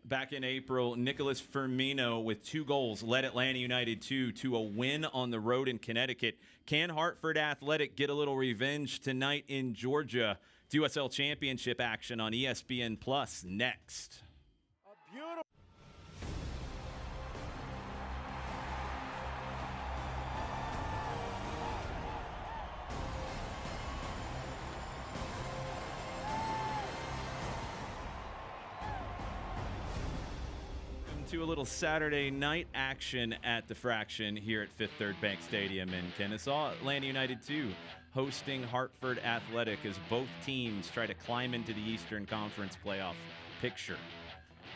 Back in April, Nicholas Firmino with 2 goals led Atlanta United 2 to a win on the road in Connecticut. Can Hartford Athletic get a little revenge tonight in Georgia? USL Championship action on ESPN Plus next. A beautiful. To a little Saturday night action at the Fraction here at Fifth Third Bank Stadium in Kennesaw. Atlanta United 2 hosting Hartford Athletic as both teams try to climb into the Eastern Conference playoff picture.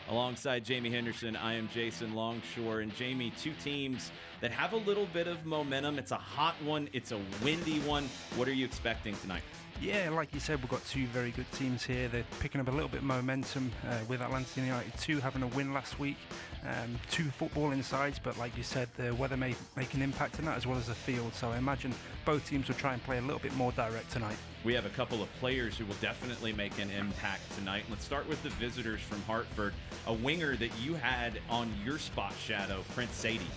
Alongside Jamie Henderson, I am Jason Longshore. And Jamie, 2 teams that have a little bit of momentum. It's a hot one. It's a windy one. What are you expecting tonight? Yeah, like you said, we've got 2 very good teams here. They're picking up a little bit of momentum with Atlanta United 2 having a win last week. 2 footballing sides, but like you said, the weather may make an impact in that as well as the field. So I imagine both teams will try and play a little bit more direct tonight. We have a couple of players who will definitely make an impact tonight. Let's start with the visitors from Hartford. A winger that you had on your spot shadow, Prince Sadie.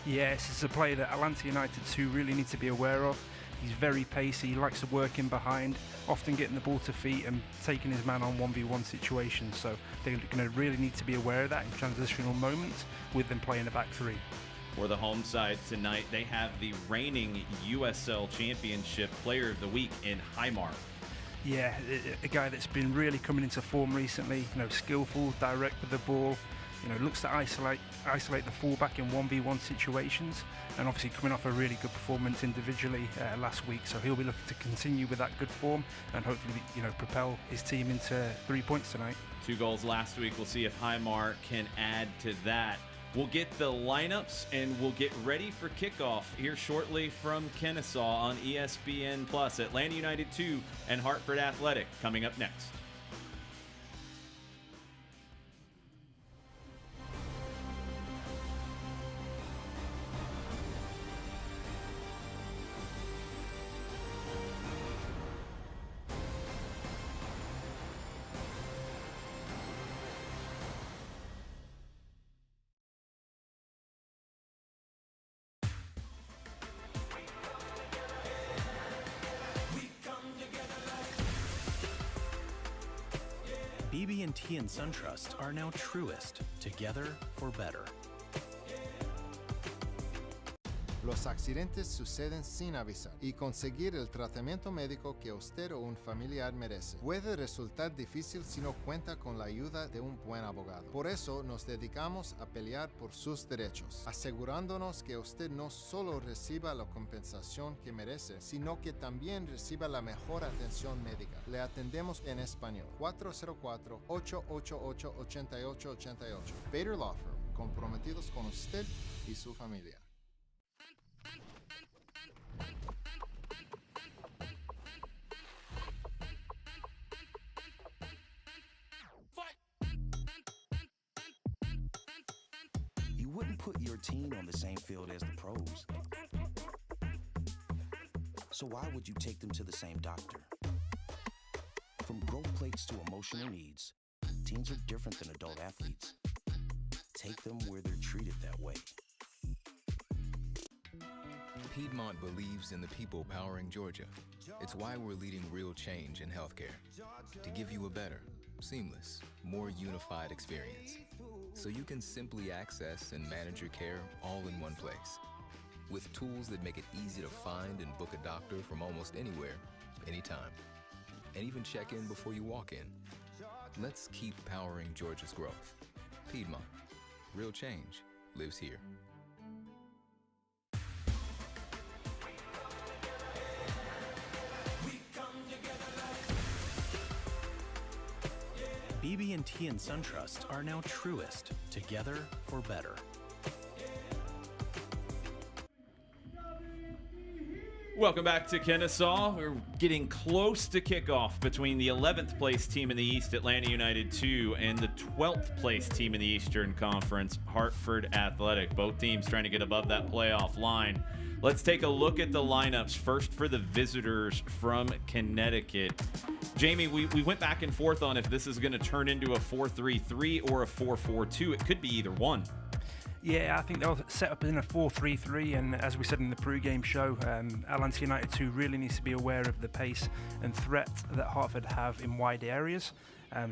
Yes, it's a player that Atlanta United 2 really need to be aware of. He's very pacey, he likes to work in behind, often getting the ball to feet and taking his man on 1v1 situations. So they're going to really need to be aware of that in transitional moments with them playing the back 3. For the home side tonight, they have the reigning USL Championship Player of the Week in Highmark. Yeah, a guy that's been really coming into form recently, skillful, direct with the ball, looks to isolate the fullback in 1v1 situations, and obviously coming off a really good performance individually last week, so he'll be looking to continue with that good form and hopefully propel his team into 3 points tonight. 2 goals last week. We'll see if Highmark can add to that. We'll get the lineups and we'll get ready for kickoff here shortly from Kennesaw on ESPN Plus. Atlanta United 2 and Hartford Athletic coming up next. BB&T and SunTrust are now truest, together for better. Los accidentes suceden sin avisar y conseguir el tratamiento médico que usted o un familiar merece puede resultar difícil si no cuenta con la ayuda de un buen abogado. Por eso nos dedicamos a pelear por sus derechos, asegurándonos que usted no solo reciba la compensación que merece, sino que también reciba la mejor atención médica. Le atendemos en español. 404-888-8888. Bader Law Firm, comprometidos con usted y su familia. You wouldn't put your team on the same field as the pros. So why would you take them to the same doctor? From growth plates to emotional needs, teens are different than adult athletes. Take them where they're treated that way. Piedmont believes in the people powering Georgia. It's why we're leading real change in healthcare, to give you a better, seamless, more unified experience, so you can simply access and manage your care all in one place, with tools that make it easy to find and book a doctor from almost anywhere, anytime, and even check in before you walk in. Let's keep powering Georgia's growth. Piedmont, real change lives here. BB&T and SunTrust are now truest, together for better. Welcome back to Kennesaw. We're getting close to kickoff between the 11th place team in the East, Atlanta United 2, and the 12th place team in the Eastern Conference, Hartford Athletic. Both teams trying to get above that playoff line. Let's take a look at the lineups. First for the visitors from Connecticut. Jamie, we went back and forth on if this is going to turn into a 4-3-3 or a 4-4-2. It could be either one. Yeah, I think they'll set up in a 4-3-3, and as we said in the pre-game show, Atlanta United 2 really needs to be aware of the pace and threat that Hartford have in wide areas,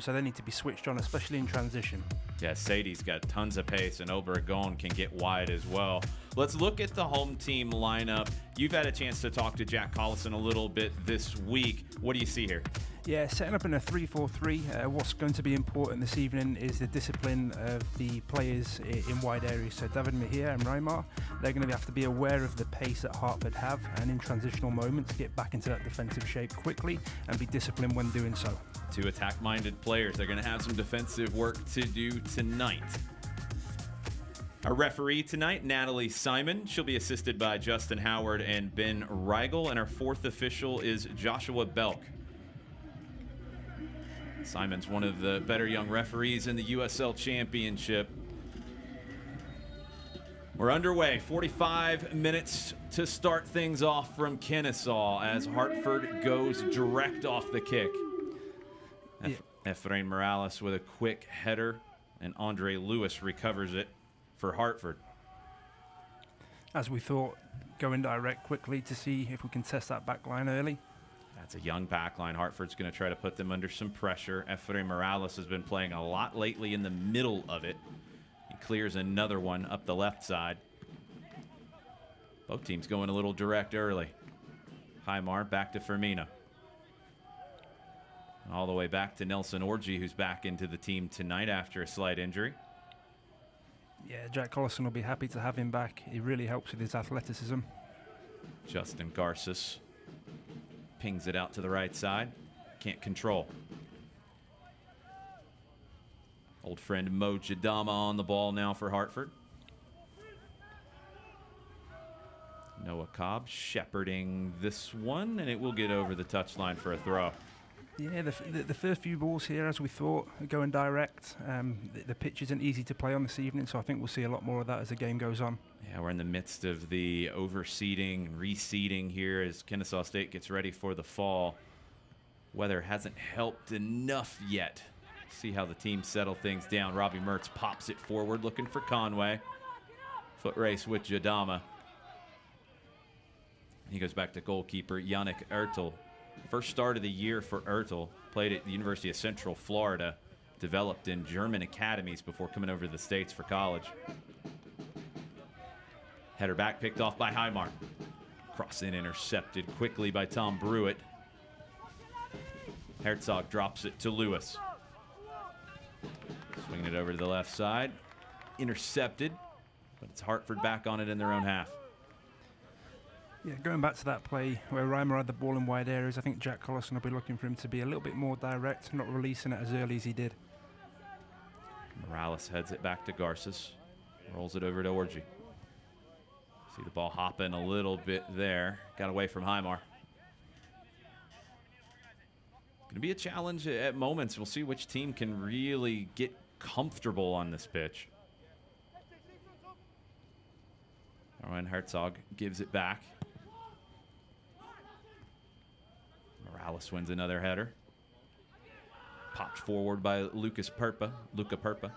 so they need to be switched on, especially in transition. Yeah, Sadie's got tons of pace, and Obregon can get wide as well. Let's look at the home team lineup. You've had a chance to talk to Jack Collison a little bit this week. What do you see here? Yeah, setting up in a 3-4-3, what's going to be important this evening is the discipline of the players in wide areas. So David Mejia and Reimar, they're going to have to be aware of the pace that Hartford have, and in transitional moments get back into that defensive shape quickly and be disciplined when doing so. Two attack-minded players. They're going to have some defensive work to do tonight. Our referee tonight, Natalie Simon. She'll be assisted by Justin Howard and Ben Rigel. And our fourth official is Joshua Belk. Simon's one of the better young referees in the USL Championship. We're underway. 45 minutes to start things off from Kennesaw as Hartford goes direct off the kick. Yeah. Efrain Morales with a quick header, and Andre Lewis recovers it for Hartford. As we thought, going direct quickly to see if we can test that back line early. That's a young back line. Hartford's going to try to put them under some pressure. Efrain Morales has been playing a lot lately in the middle of it. He clears another one up the left side. Both teams going a little direct early. Highmar back to Firmino. All the way back to Nelson Orji, who's back into the team tonight after a slight injury. Yeah, Jack Collison will be happy to have him back. He really helps with his athleticism. Justin Garces pings it out to the right side. Can't control. Old friend Mo Jadama on the ball now for Hartford. Noah Cobb shepherding this one, and it will get over the touchline for a throw. Yeah, the first few balls here, as we thought, are going direct. The pitch isn't easy to play on this evening, so I think we'll see a lot more of that as the game goes on. Yeah, we're in the midst of the overseeding and reseeding here as Kennesaw State gets ready for the fall. Weather hasn't helped enough yet. See how the team settle things down. Robbie Mertz pops it forward, looking for Conway. Foot race with Jadama. He goes back to goalkeeper Yannick Ertel. First start of the year for Ertel. Played at the University of Central Florida. Developed in German academies before coming over to the States for college. Header back, picked off by Highmark. Cross in, intercepted quickly by Tom Brewitt. Herzog drops it to Lewis. Swinging it over to the left side. Intercepted, but it's Hartford back on it in their own half. Yeah, going back to that play where Reimer had the ball in wide areas, I think Jack Collison will be looking for him to be a little bit more direct, not releasing it as early as he did. Morales heads it back to Garces. Rolls it over to Orji. See the ball hopping a little bit there. Got away from Highmar. Going to be a challenge at moments. We'll see which team can really get comfortable on this pitch. Arwen Herzog gives it back. Morales wins another header. Popped forward by Luca Perpa.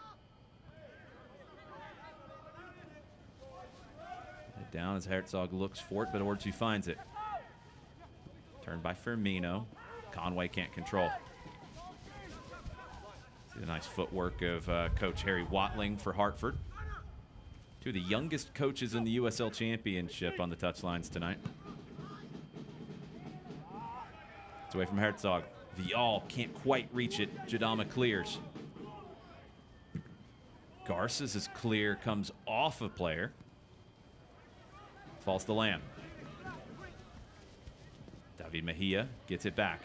Head down as Herzog looks for it, but Orji finds it. Turned by Firmino. Conway can't control. See the nice footwork of Coach Harry Watling for Hartford. Two of the youngest coaches in the USL Championship on the touchlines tonight. It's away from Herzog. Vial can't quite reach it. Jadama clears. Garces is clear, comes off a player. Falls to Lamb. David Mejia gets it back.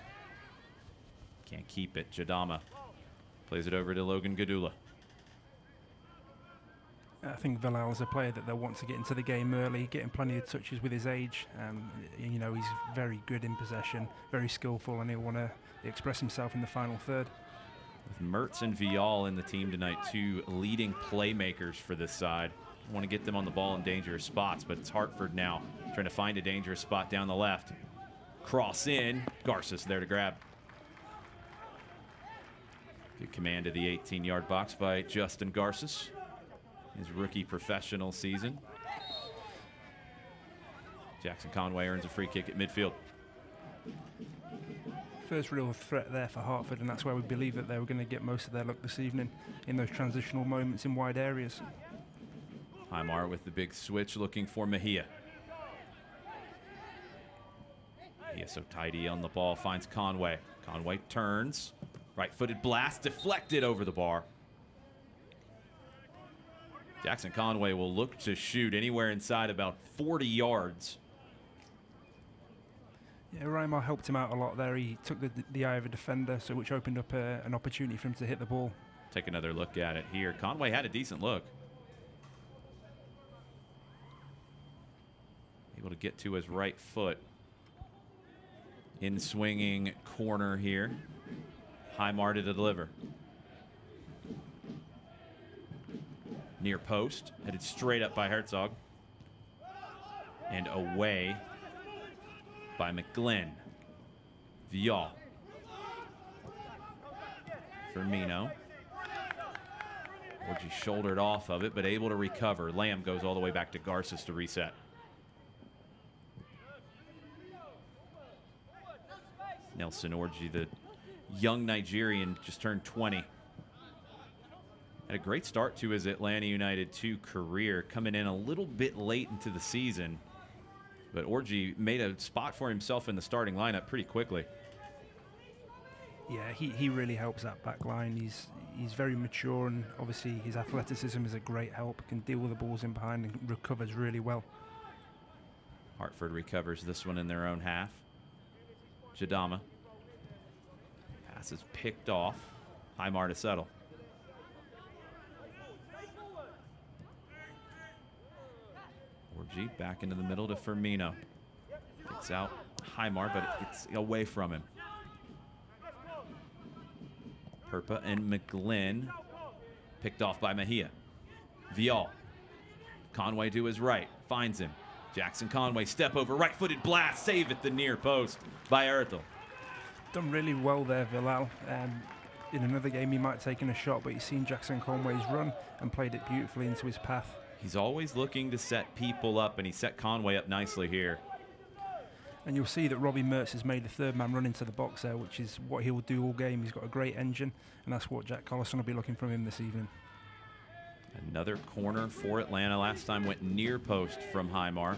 Can't keep it. Jadama plays it over to Logan Gadula. I think Vilal is a player that they'll want to get into the game early, getting plenty of touches with his age. You know, he's very good in possession, very skillful, and he'll want to express himself in the final third. With Mertz and Vial in the team tonight, two leading playmakers for this side. Want to get them on the ball in dangerous spots, but it's Hartford now trying to find a dangerous spot down the left. Cross in. Garces there to grab. Good command of the 18-yard box by Justin Garces. His rookie professional season. Jackson Conway earns a free kick at midfield. First real threat there for Hartford, and that's where we believe that they were going to get most of their luck this evening, in those transitional moments in wide areas. Highmar with the big switch, looking for Mejia. Mejia so tidy on the ball, finds Conway. Conway turns. Right-footed blast, deflected over the bar. Jackson Conway will look to shoot anywhere inside about 40 yards. Yeah, Reimar helped him out a lot there. He took the eye of a defender, so which opened up an opportunity for him to hit the ball. Take another look at it here. Conway had a decent look. Able to get to his right foot. In swinging corner here. Highmar to deliver. Near post, headed straight up by Herzog. And away by McGlynn. Vial. Firmino. Orji shouldered off of it, but able to recover. Lamb goes all the way back to Garces to reset. Nelson Orji, the young Nigerian, just turned 20. Had a great start to his Atlanta United 2 career, coming in a little bit late into the season. But Orji made a spot for himself in the starting lineup pretty quickly. Yeah, he really helps that back line. He's very mature, and obviously his athleticism is a great help. Can deal with the balls in behind and recovers really well. Hartford recovers this one in their own half. Jadama. Pass is picked off. Highmar to settle. Orji back into the middle to Firmino. Picks out Highmar, but it's away from him. Perpa and McGlynn. Picked off by Mejia. Vial. Conway to his right. Finds him. Jackson Conway, step over, right-footed blast, save at the near post by Ertel. Done really well there, Vilal. In another game, he might have taken a shot, but he's seen Jackson Conway's run and played it beautifully into his path. He's always looking to set people up, and he set Conway up nicely here. And you'll see that Robbie Mertz has made the third man run into the box there, which is what he will do all game. He's got a great engine, and that's what Jack Collison will be looking from him this evening. Another corner for Atlanta. Last time went near post from Highmar.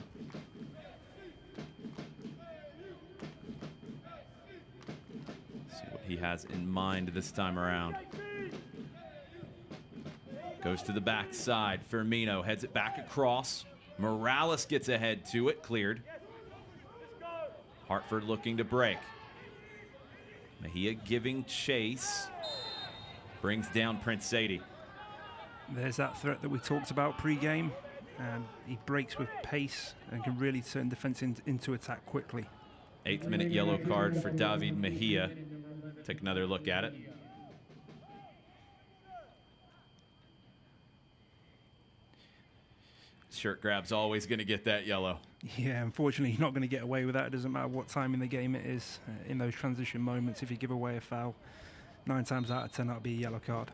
See what he has in mind this time around. Goes to the backside. Firmino heads it back across. Morales gets ahead to it. Cleared. Hartford looking to break. Mejia giving chase. Brings down Prince Sadie. There's that threat that we talked about pre-game. He breaks with pace and can really turn defense into attack quickly. 8th minute yellow card for David Mejia. Take another look at it. Shirt grab's always going to get that yellow. Yeah, unfortunately, you're not going to get away with that. It doesn't matter what time in the game it is. In those transition moments, if you give away a foul, 9 times out of 10, that'll be a yellow card.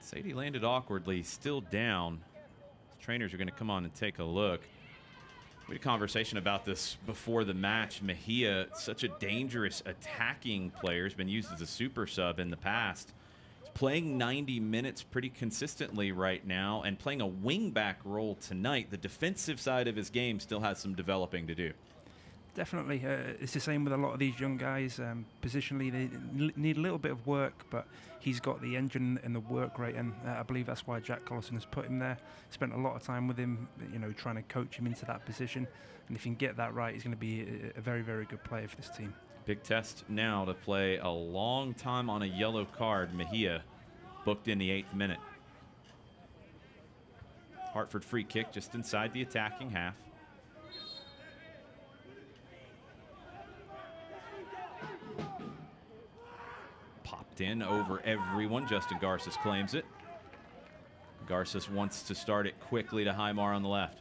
Sadie landed awkwardly, still down. Trainers are going to come on and take a look. We had a conversation about this before the match. Mejia, such a dangerous attacking player, has been used as a super sub in the past. He's playing 90 minutes pretty consistently right now and playing a wing-back role tonight. The defensive side of his game still has some developing to do. Definitely. It's the same with a lot of these young guys. Positionally, they need a little bit of work, but he's got the engine and the work rate, and I believe that's why Jack Collison has put him there. Spent a lot of time with him, trying to coach him into that position. And if he can get that right, he's going to be a very, very good player for this team. Big test now to play a long time on a yellow card. Mejia booked in the 8th minute. Hartford free kick just inside the attacking half. Popped in over everyone. Justin Garces claims it. Garces wants to start it quickly to Highmar on the left.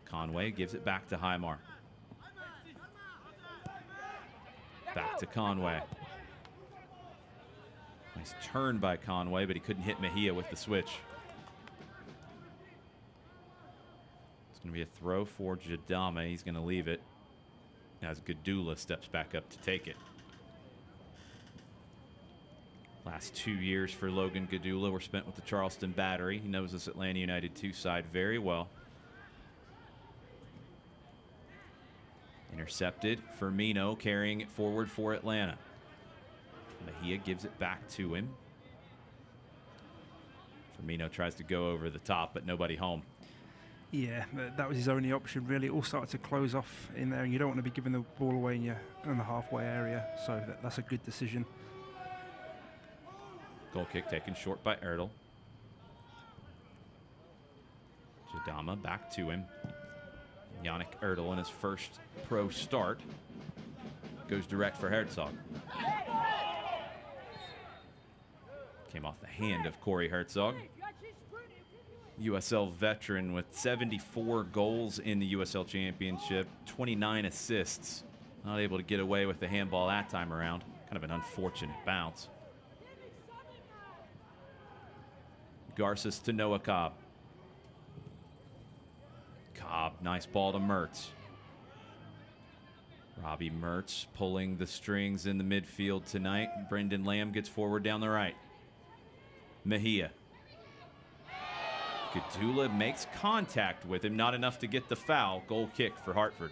Conway gives it back to Highmar. Back to Conway. Nice turn by Conway, but he couldn't hit Mejia with the switch. It's going to be a throw for Jadama. He's going to leave it as Gadula steps back up to take it. Last 2 years for Logan Gadula were spent with the Charleston Battery. He knows this Atlanta United 2 side very well. Intercepted. Firmino carrying it forward for Atlanta. Mejia gives it back to him. Firmino tries to go over the top, but nobody home. Yeah, that was his only option, really. It all started to close off in there, and you don't want to be giving the ball away in the halfway area, so that's a good decision. Goal kick taken short by Erdl. Jadama back to him. Yannick Erdl in his first pro start goes direct for Herzog. Came off the hand of Corey Herzog. USL veteran with 74 goals in the USL Championship, 29 assists. Not able to get away with the handball that time around. Kind of an unfortunate bounce. Garces to Noah Cobb. Cobb, nice ball to Mertz. Robbie Mertz pulling the strings in the midfield tonight. Brendan Lamb gets forward down the right. Mejia. Gadula makes contact with him, not enough to get the foul. Goal kick for Hartford.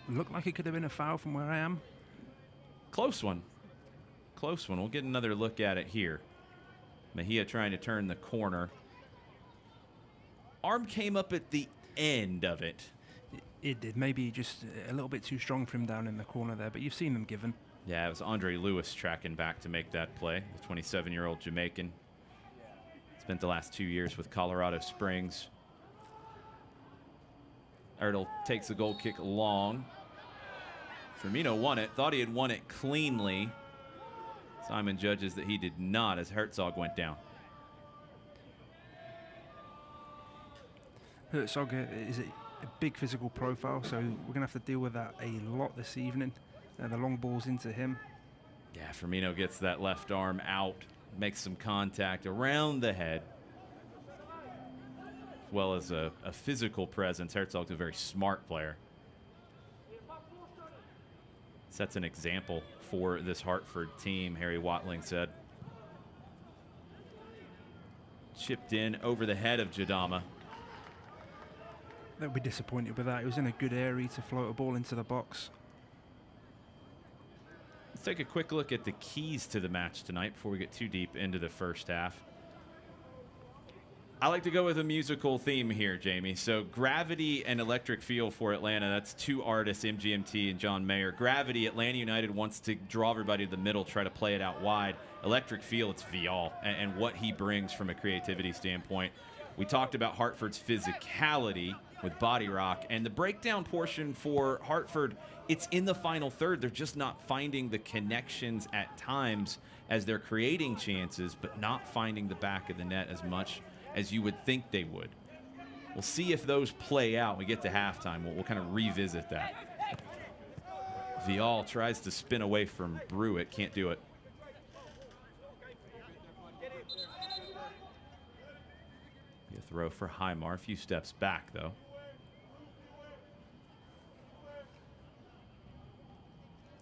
Looked like it could have been a foul from where I am. Close one. Close one. We'll get another look at it here. Mejia trying to turn the corner. Arm came up at the end of it. It did. Maybe just a little bit too strong for him down in the corner there, but you've seen them given. Yeah, it was Andre Lewis tracking back to make that play. The 27-year-old Jamaican. Spent the last 2 years with Colorado Springs. Erdl takes the goal kick long. Firmino won it. Thought he had won it cleanly. Simon judges that he did not as Herzog went down. Herzog is a big physical profile, so we're going to have to deal with that a lot this evening. The long balls into him. Yeah, Firmino gets that left arm out, makes some contact around the head. As well as a physical presence. Herzog's a very smart player. Sets an example for this Hartford team, Harry Watling said. Chipped in over the head of Jadama. They'll be disappointed with that. It was in a good area to float a ball into the box. Let's take a quick look at the keys to the match tonight before we get too deep into the first half. I like to go with a musical theme here, Jamie. So Gravity and Electric Feel for Atlanta. That's two artists, MGMT and John Mayer. Gravity, Atlanta United wants to draw everybody to the middle, try to play it out wide. Electric Feel, it's Vial and what he brings from a creativity standpoint. We talked about Hartford's physicality with Body Rock, and the breakdown portion for Hartford, it's in the final third. They're just not finding the connections at times as they're creating chances, but not finding the back of the net as much as you would think they would. We'll see if those play out when we get to halftime. We'll kind of revisit that. Vial tries to spin away from Brewitt, can't do it. Be a throw for Highmar, a few steps back though.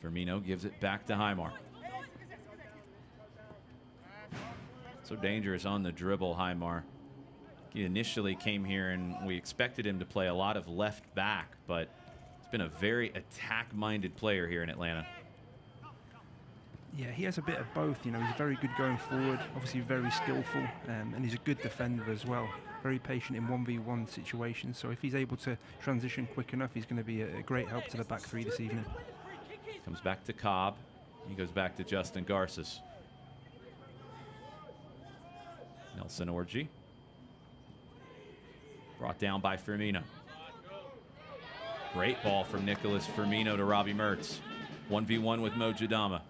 Firmino gives it back to Highmar. So dangerous on the dribble, Highmar. He initially came here and we expected him to play a lot of left back, but he's been a very attack-minded player here in Atlanta. Yeah, he has a bit of both. You know, he's very good going forward, obviously very skillful, and he's a good defender as well. Very patient in 1v1 situations. So if he's able to transition quick enough, he's going to be a great help to the back three this evening. Comes back to Cobb. He goes back to Justin Garces. Nelson Orji. Brought down by Firmino. Great ball from Nicholas Firmino to Robbie Mertz. 1v1 with Mo Jadama.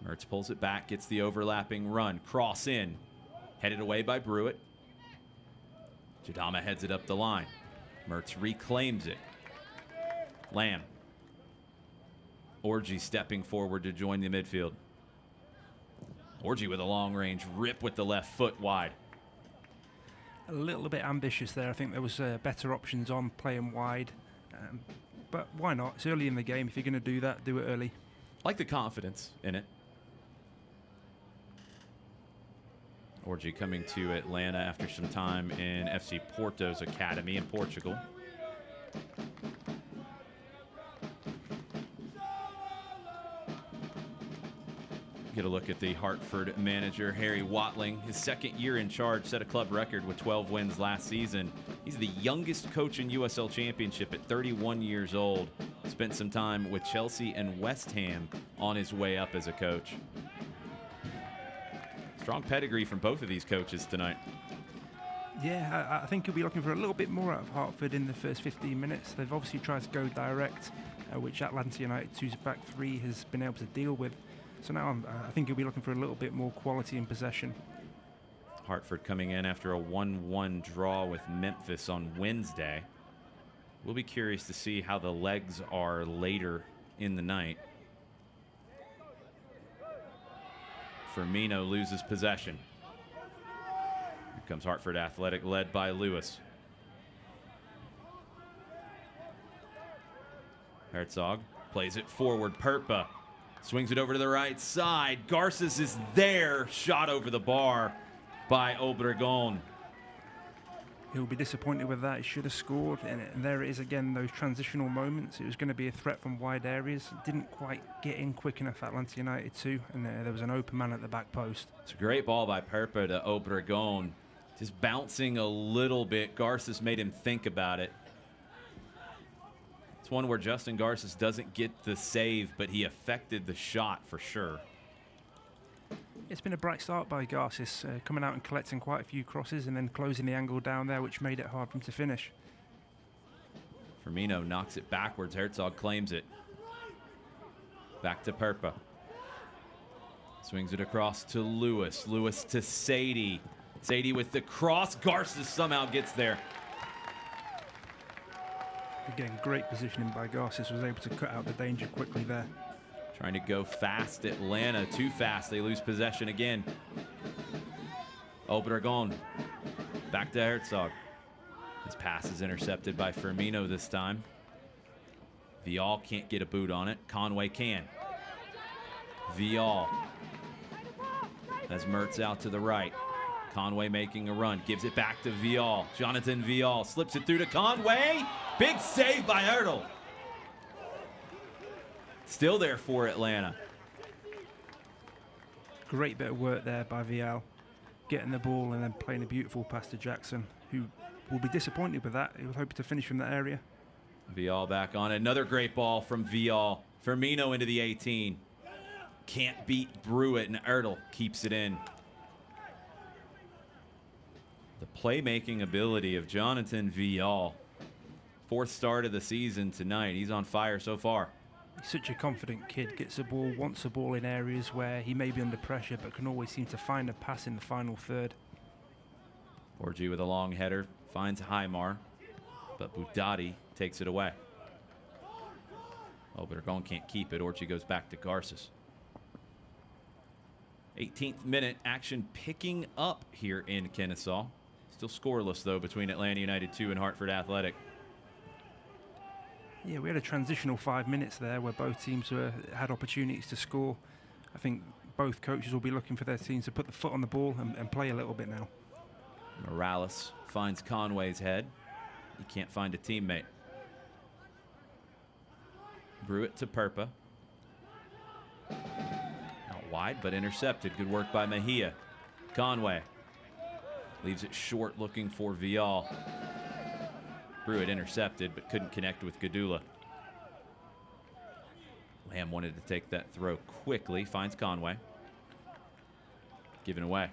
Mertz pulls it back, gets the overlapping run. Cross in. Headed away by Brewitt. Jadama heads it up the line. Mertz reclaims it. Lamb. Orji stepping forward to join the midfield. Orji with a long-range rip with the left foot wide. A little bit ambitious there. I think there was better options on playing wide. But why not? It's early in the game. If you're going to do that, do it early. Like the confidence in it. Orji coming to Atlanta after some time in FC Porto's academy in Portugal. Get a look at the Hartford manager, Harry Watling. His second year in charge, set a club record with 12 wins last season. He's the youngest coach in USL Championship at 31 years old. Spent some time with Chelsea and West Ham on his way up as a coach. Strong pedigree from both of these coaches tonight. Yeah, I think he'll be looking for a little bit more out of Hartford in the first 15 minutes. They've obviously tried to go direct, which Atlanta United 2's back three has been able to deal with. So now I think he'll be looking for a little bit more quality in possession. Hartford coming in after a 1-1 draw with Memphis on Wednesday. We'll be curious to see how the legs are later in the night. Firmino loses possession. Here comes Hartford Athletic, led by Lewis. Herzog plays it forward. Perpa swings it over to the right side. Garces is there. Shot over the bar by Obregon. He'll be disappointed with that. He should have scored. And there it is again, those transitional moments. It was going to be a threat from wide areas. Didn't quite get in quick enough, Atlanta United too. And there was an open man at the back post. It's a great ball by Perpa to Obregon. Just bouncing a little bit. Garces made him think about it. It's one where Justin Garces doesn't get the save, but he affected the shot for sure. It's been a bright start by Garces, coming out and collecting quite a few crosses and then closing the angle down there, which made it hard for him to finish. Firmino knocks it backwards. Herzog claims it. Back to Perpa. Swings it across to Lewis. Lewis to Sadie. Sadie with the cross. Garces somehow gets there. Again, great positioning by Garces, was able to cut out the danger quickly there. Trying to go fast, Atlanta. Too fast. They lose possession again. Obregon. Back to Herzog. His pass is intercepted by Firmino this time. Vial can't get a boot on it. Conway can. Vial. As Mertz out to the right. Conway making a run. Gives it back to Vial. Jonathan Vial slips it through to Conway. Big save by Ertl. Still there for Atlanta. Great bit of work there by Vial. Getting the ball and then playing a beautiful pass to Jackson, who will be disappointed with that. He was hoping to finish from that area. Vial back on it. Another great ball from Vial. Firmino into the 18. Can't beat Brewitt, and Ertl keeps it in. The playmaking ability of Jonathan Vial. Fourth start of the season tonight. He's on fire so far. He's such a confident kid. Gets the ball, wants the ball in areas where he may be under pressure, but can always seem to find a pass in the final third. Orji with a long header. Finds Highmar. But Budati takes it away. Obregon can't keep it. Orji goes back to Garces. 18th minute, action picking up here in Kennesaw. Still scoreless, though, between Atlanta United 2 and Hartford Athletic. Yeah, we had a transitional 5 minutes there where both teams had opportunities to score. I think both coaches will be looking for their teams to put the foot on the ball and play a little bit now. Morales finds Conway's head. He can't find a teammate. Brewitt to Perpa. Out wide, but intercepted. Good work by Mejia. Conway leaves it short, looking for Vial. Brewitt intercepted, but couldn't connect with Gadula. Lamb wanted to take that throw quickly. Finds Conway. Given away.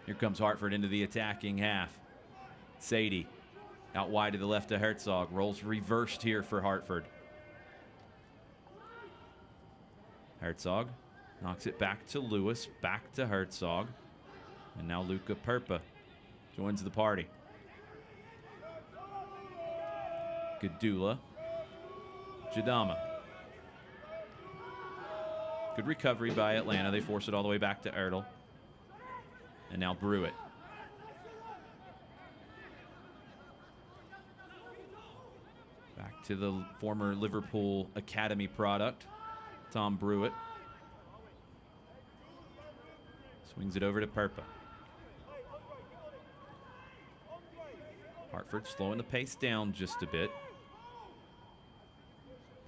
Here comes Hartford into the attacking half. Sadie out wide to the left to Herzog. Rolls reversed here for Hartford. Herzog knocks it back to Lewis. Back to Herzog. And now Luca Perpa joins the party. Gadula. Jadama. Good recovery by Atlanta. They force it all the way back to Ertl. And now Brewitt. Back to the former Liverpool Academy product, Tom Brewitt. Swings it over to Perpa. Hartford slowing the pace down just a bit.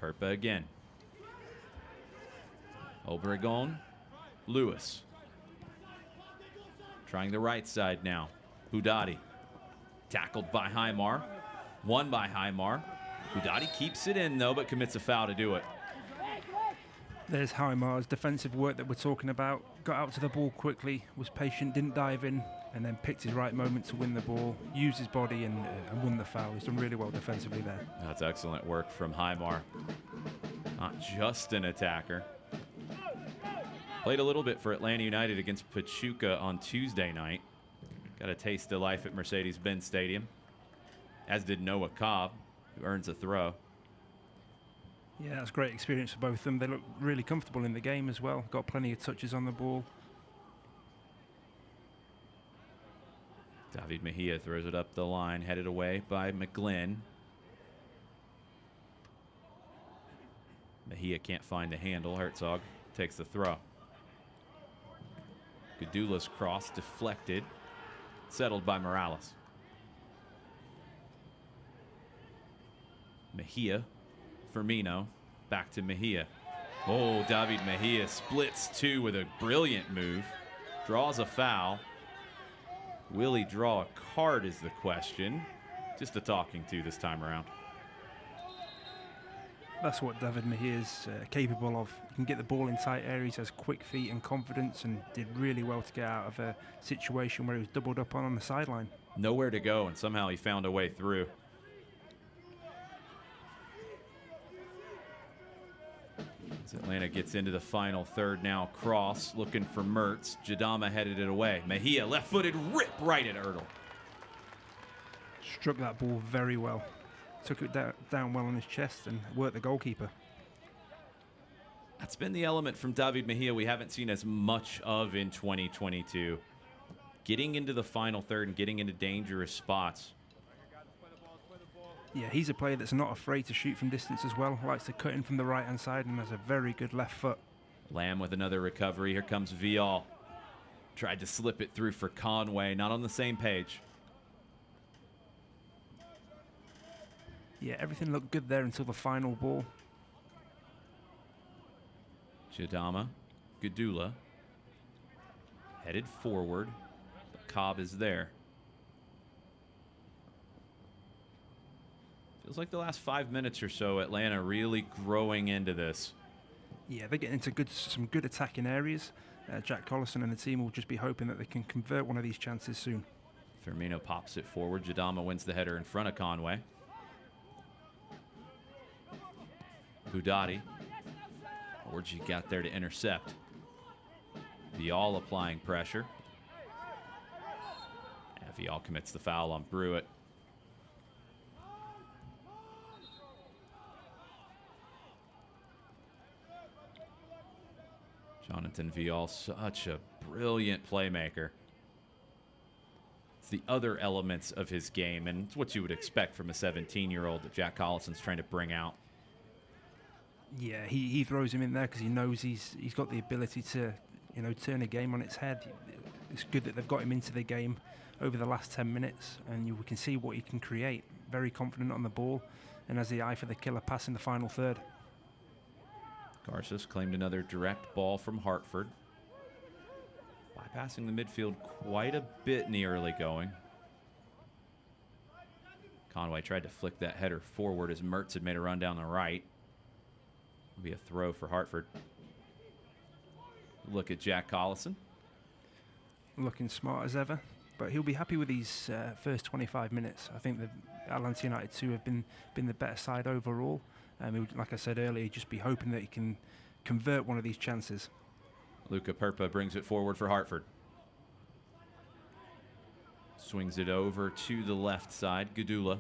Perpa again. Obregon, Lewis. Trying the right side now. Budati. Tackled by Highmar. Won by Highmar. Budati keeps it in, though, but commits a foul to do it. There's Highmar's defensive work that we're talking about. Got out to the ball quickly, was patient, didn't dive in, and then picked his right moment to win the ball, used his body and won the foul. He's done really well defensively there. That's excellent work from Highmar. Not just an attacker. Played a little bit for Atlanta United against Pachuca on Tuesday night. Got a taste of life at Mercedes-Benz Stadium, as did Noah Cobb, who earns a throw. Yeah, that's a great experience for both of them. They look really comfortable in the game as well. Got plenty of touches on the ball. David Mejia throws it up the line, headed away by McGlynn. Mejia can't find the handle. Herzog takes the throw. Gadula's cross deflected, settled by Morales. Mejia, Firmino, back to Mejia. Oh, David Mejia splits two with a brilliant move. Draws a foul. Will he draw a card is the question. Just a talking to this time around. That's what David Mejia is capable of. He can get the ball in tight areas, has quick feet and confidence, and did really well to get out of a situation where he was doubled up on the sideline. Nowhere to go, and somehow he found a way through. As Atlanta gets into the final third now, cross looking for Mertz. Jadama headed it away. Mejia left-footed rip right at Ertl. Struck that ball very well. Took it down well on his chest and worked the goalkeeper. That's been the element from David Mejia we haven't seen as much of in 2022. Getting into the final third and getting into dangerous spots. Yeah, he's a player that's not afraid to shoot from distance as well. Likes to cut in from the right-hand side and has a very good left foot. Lamb with another recovery. Here comes Vial. Tried to slip it through for Conway. Not on the same page. Yeah, everything looked good there until the final ball. Jadama, Gadula, headed forward. Cobb is there. Feels like the last 5 minutes or so, Atlanta really growing into this. Yeah, they're getting into some good attacking areas. Jack Collison and the team will just be hoping that they can convert one of these chances soon. Firmino pops it forward. Jadama wins the header in front of Conway. Budati. Orji got there to intercept. Vial applying pressure. And Vial commits the foul on Brewitt. Jonathan Vial, such a brilliant playmaker. It's the other elements of his game, and it's what you would expect from a 17-year-old that Jack Collison's trying to bring out. Yeah, he throws him in there because he knows he's got the ability to, turn a game on its head. It's good that they've got him into the game over the last 10 minutes, and we can see what he can create. Very confident on the ball, and has the eye for the killer pass in the final third. Garces claimed another direct ball from Hartford. Bypassing the midfield quite a bit in the early going. Conway tried to flick that header forward as Mertz had made a run down the right. It'll be a throw for Hartford. Look at Jack Collison. Looking smart as ever, but he'll be happy with these first 25 minutes. I think the Atlanta United 2 have been the better side overall. Like I said earlier, just be hoping that he can convert one of these chances. Luca Perpa brings it forward for Hartford. Swings it over to the left side. Gadula.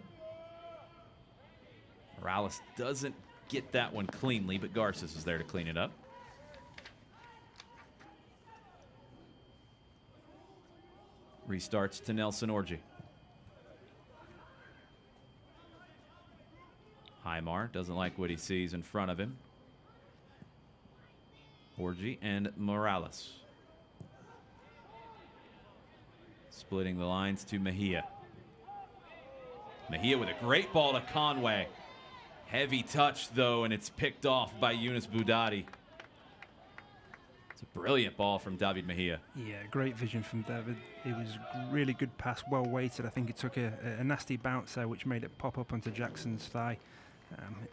Morales doesn't get that one cleanly, but Garces is there to clean it up. Restarts to Nelson Orji. Highmar doesn't like what he sees in front of him. Orji and Morales. Splitting the lines to Mejia. Mejia with a great ball to Conway. Heavy touch, though, and it's picked off by Yunus Boudadi. It's a brilliant ball from David Mejia. Yeah, great vision from David. It was a really good pass, well weighted. I think it took a nasty bounce there, which made it pop up onto Jackson's thigh.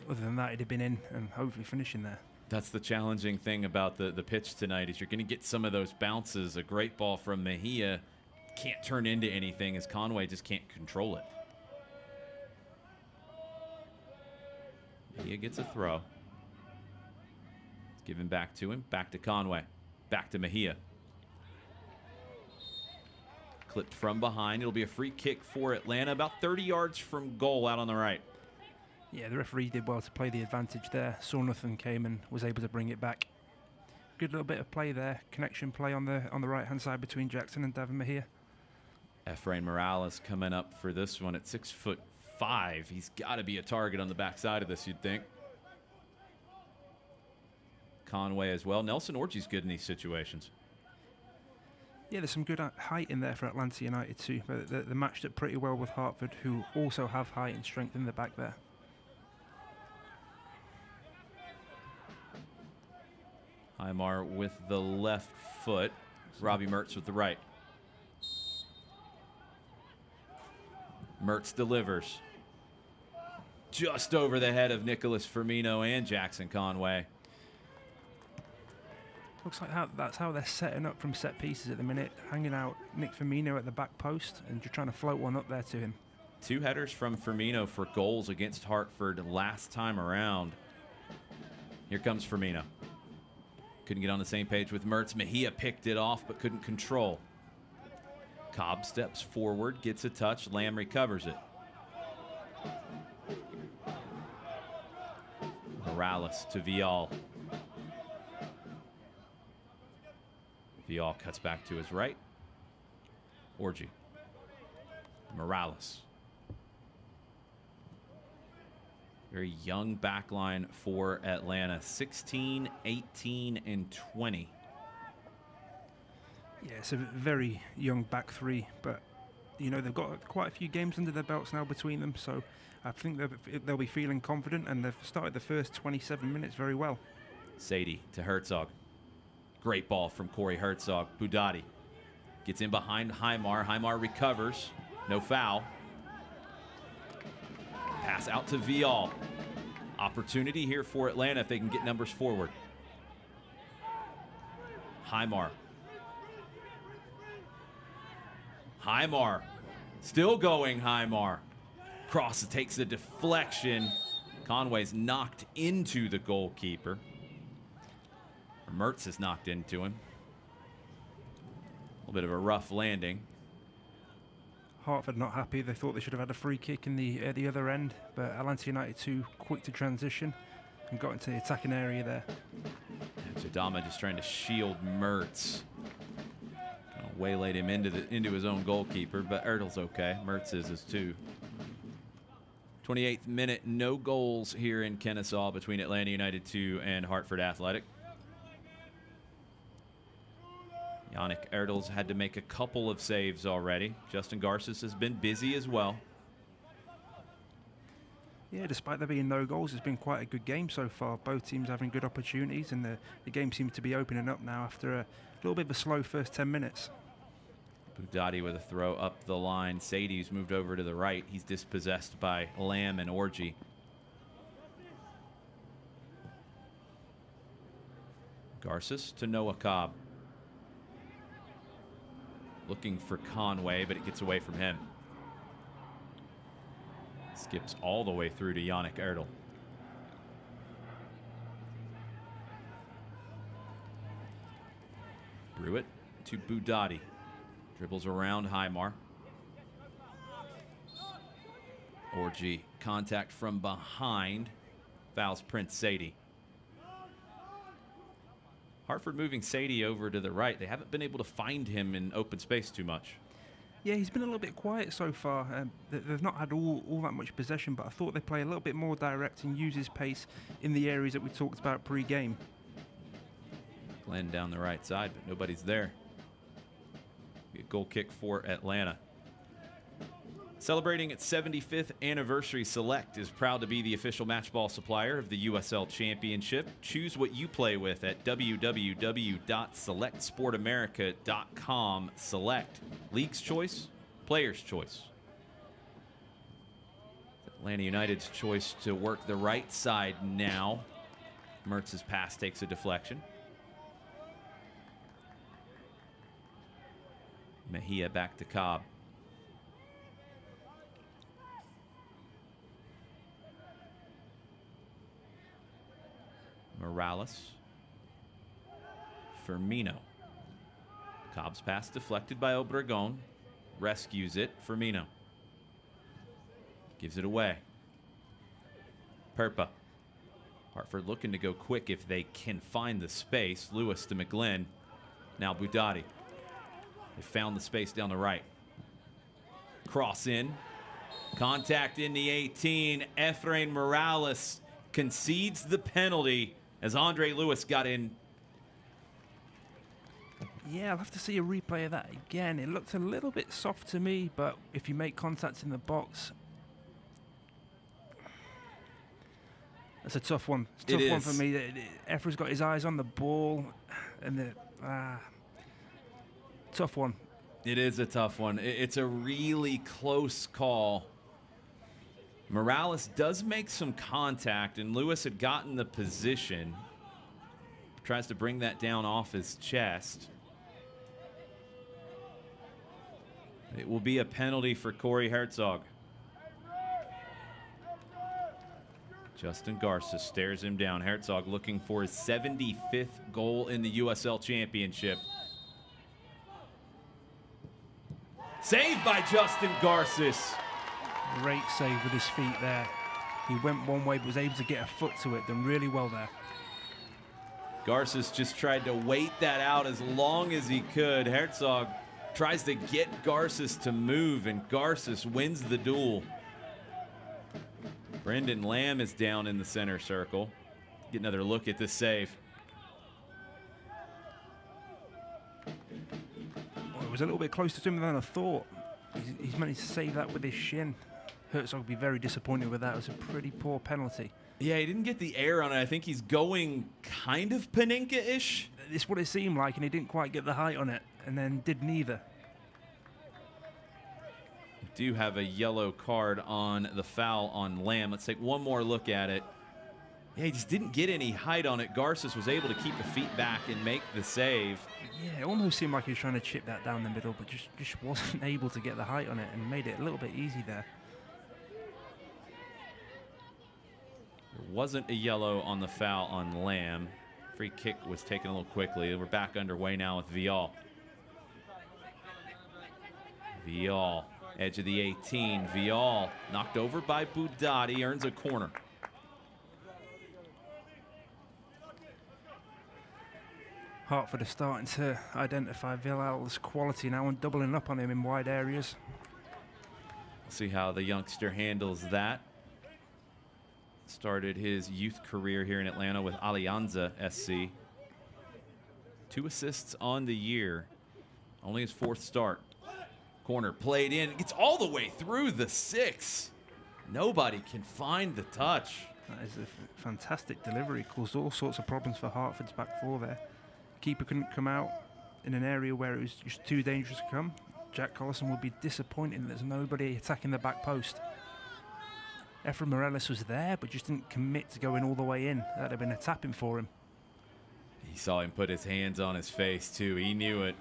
Other than that, it'd have been in and hopefully finishing there. That's the challenging thing about the pitch tonight is you're going to get some of those bounces. A great ball from Mejia can't turn into anything as Conway just can't control it. Mejia gets a throw. Given back to him. Back to Conway. Back to Mejia. Clipped from behind. It'll be a free kick for Atlanta. About 30 yards from goal out on the right. Yeah, the referee did well to play the advantage there. Saw nothing came and was able to bring it back. Good little bit of play there. Connection play on the right-hand side between Jackson and David Mejia. Efrain Morales coming up for this one at 6'5". He's got to be a target on the backside of this, you'd think. Conway as well. Nelson Orji's good in these situations. Yeah, there's some good height in there for Atlanta United too. But they matched it pretty well with Hartford, who also have height and strength in the back there. Highmar with the left foot. Robbie Mertz with the right. Mertz delivers. Just over the head of Nicholas Firmino and Jackson Conway. Looks like that's how they're setting up from set pieces at the minute. Hanging out Nick Firmino at the back post and just trying to float one up there to him. 2 headers from Firmino for goals against Hartford last time around. Here comes Firmino. Couldn't get on the same page with Mertz. Mejia picked it off but couldn't control. Cobb steps forward, gets a touch. Lamb recovers it. Morales to Vial. Vial cuts back to his right. Orji. Morales. Very young backline for Atlanta. 16, 18, and 20. Yeah, it's a very young back three, but you know they've got quite a few games under their belts now between them, so I think they'll be feeling confident, and they've started the first 27 minutes very well. Sadie to Herzog. Great ball from Corey Herzog. Boudadi gets in behind Highmar. Highmar recovers. No foul. Pass out to Vial. Opportunity here for Atlanta if they can get numbers forward. Highmar. Highmar. Still going Highmar. Cross takes a deflection. Conway's knocked into the goalkeeper. Mertz is knocked into him. A little bit of a rough landing. Hartford not happy. They thought they should have had a free kick in the other end, but Atlanta United too quick to transition and got into the attacking area there. Jadama just trying to shield Mertz. Kind of waylaid him into his own goalkeeper, but Ertl's okay. Mertz is too. 28th minute, no goals here in Kennesaw between Atlanta United 2 and Hartford Athletic. Yannick Ertls had to make a couple of saves already. Justin Garces has been busy as well. Yeah, despite there being no goals, it's been quite a good game so far. Both teams having good opportunities, and the game seems to be opening up now after a little bit of a slow first 10 minutes. Boudadi with a throw up the line. Sadie's moved over to the right. He's dispossessed by Lamb and Orji. Garces to Noah Cobb. Looking for Conway, but it gets away from him. Skips all the way through to Yannick Ertl. Brewitt to Boudadi. Dribbles around Highmar. Orji, contact from behind. Fouls Prince Sadie. Hartford moving Sadie over to the right. They haven't been able to find him in open space too much. Yeah, he's been a little bit quiet so far. They've not had all that much possession, but I thought they play a little bit more direct and use his pace in the areas that we talked about pre-game. Glenn down the right side, but nobody's there. Be a goal kick for Atlanta. Celebrating its 75th anniversary, Select is proud to be the official matchball supplier of the USL Championship. Choose what you play with at www.selectsportamerica.com. Select. League's choice, player's choice. Atlanta United's choice to work the right side now. Mertz's pass takes a deflection. Mejia back to Cobb. Morales. Firmino. Cobb's pass deflected by Obregon. Rescues it. Firmino. Gives it away. Perpa. Hartford looking to go quick if they can find the space. Lewis to McGlynn. Now Budati. They found the space down the right. Cross in. Contact in the 18. Efrain Morales concedes the penalty as Andre Lewis got in. Yeah, I'll have to see a replay of that again. It looked a little bit soft to me, but if you make contact in the box, that's a tough one. It's a tough one for me. Efra's got his eyes on the ball, and tough one. It is a tough one. It's a really close call. Morales does make some contact, and Lewis had gotten the position. Tries to bring that down off his chest. It will be a penalty for Corey Herzog. Justin Garces stares him down. Herzog looking for his 75th goal in the USL Championship. Saved by Justin Garces. Great save with his feet there. He went one way but was able to get a foot to it. Done really well there. Garces just tried to wait that out as long as he could. Herzog tries to get Garces to move, and Garces wins the duel. Brendan Lamb is down in the center circle. Get another look at this save. Well, it was a little bit closer to him than I thought. He's managed to save that with his shin. Herzog will be very disappointed with that. It was a pretty poor penalty. Yeah, he didn't get the air on it. I think he's going kind of Panenka-ish. It's what it seemed like, and he didn't quite get the height on it, and then did neither. We do have a yellow card on the foul on Lamb. Let's take one more look at it. Yeah, he just didn't get any height on it. Garces was able to keep the feet back and make the save. Yeah, it almost seemed like he was trying to chip that down the middle, but just wasn't able to get the height on it and made it a little bit easy there. There wasn't a yellow on the foul on Lamb. Free kick was taken a little quickly. We're back underway now with Vial. Vial, edge of the 18. Vial knocked over by Budati, earns a corner. Hartford are starting to identify Vilal's quality now and doubling up on him in wide areas. We'll see how the youngster handles that. Started his youth career here in Atlanta with Alianza SC. 2 assists on the year. Only his 4th start. Corner played in. Gets all the way through the 6. Nobody can find the touch. That is a fantastic delivery. Caused all sorts of problems for Hartford's back 4 there. Keeper couldn't come out in an area where it was just too dangerous to come. Jack Collison would be disappointed there's nobody attacking the back post. Efrain Morales was there, but just didn't commit to going all the way in. That'd have been a tapping for him. He saw him put his hands on his face, too. He knew it.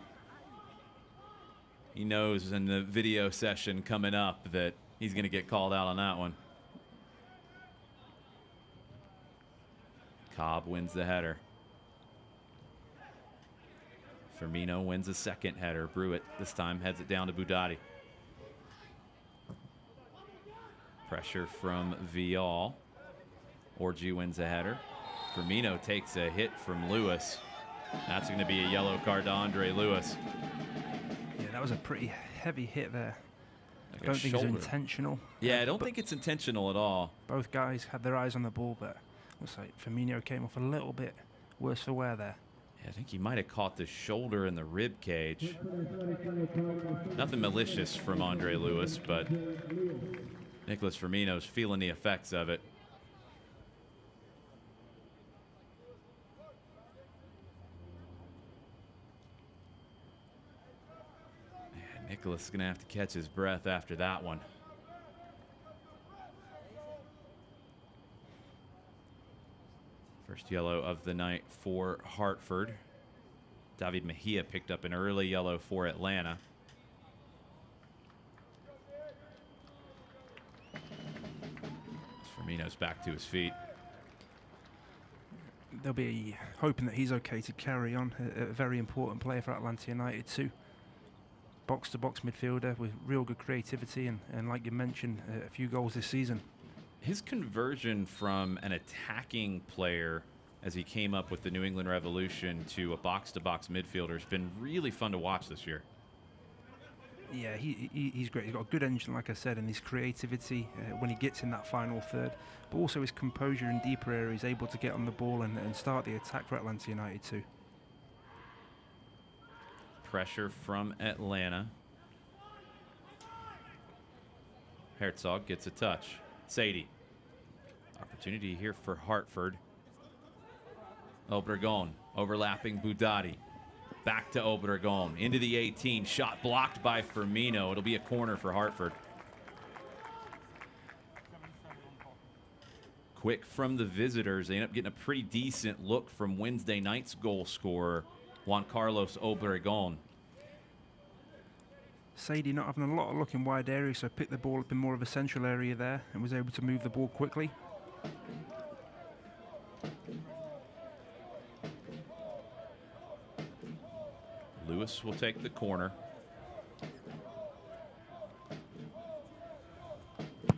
He knows in the video session coming up that he's going to get called out on that one. Cobb wins the header. Firmino wins a second header. Brewitt this time heads it down to Budati. Pressure from Vial. Orji wins a header. Firmino takes a hit from Lewis. That's going to be a yellow card to Andre Lewis. Yeah, That was a pretty heavy hit there. Like I don't think shoulder. it was intentional. Yeah, I don't think it's intentional at all. Both guys had their eyes on the ball, but looks like Firmino came off a little bit worse for wear there. Yeah, I think he might have caught the shoulder in the rib cage. Nothing malicious from Andre Lewis, but Nicholas Firmino's feeling the effects of it. Nicholas is going to have to catch his breath after that one. First yellow of the night for Hartford. David Mejia picked up an early yellow for Atlanta. Firmino's back to his feet. They'll be hoping that he's okay to carry on. A very important player for Atlanta United too. Box-to-box midfielder with real good creativity and like you mentioned, a few goals this season. His conversion from an attacking player as he came up with the New England Revolution to a box-to-box midfielder has been really fun to watch this year. Yeah, he's great. He's got a good engine, like I said, and his creativity when he gets in that final third, but also his composure in deeper areas, able to get on the ball and start the attack for Atlanta United too. Pressure from Atlanta. Herzog gets a touch. Sadie. Opportunity here for Hartford. Obregon overlapping Budati. Back to Obregon. Into the 18. Shot blocked by Firmino. It'll be a corner for Hartford. Quick from the visitors. They end up getting a pretty decent look from Wednesday night's goal scorer, Juan Carlos Obregon. Sadie not having a lot of luck in wide areas, so picked the ball up in more of a central area there and was able to move the ball quickly. Lewis will take the corner.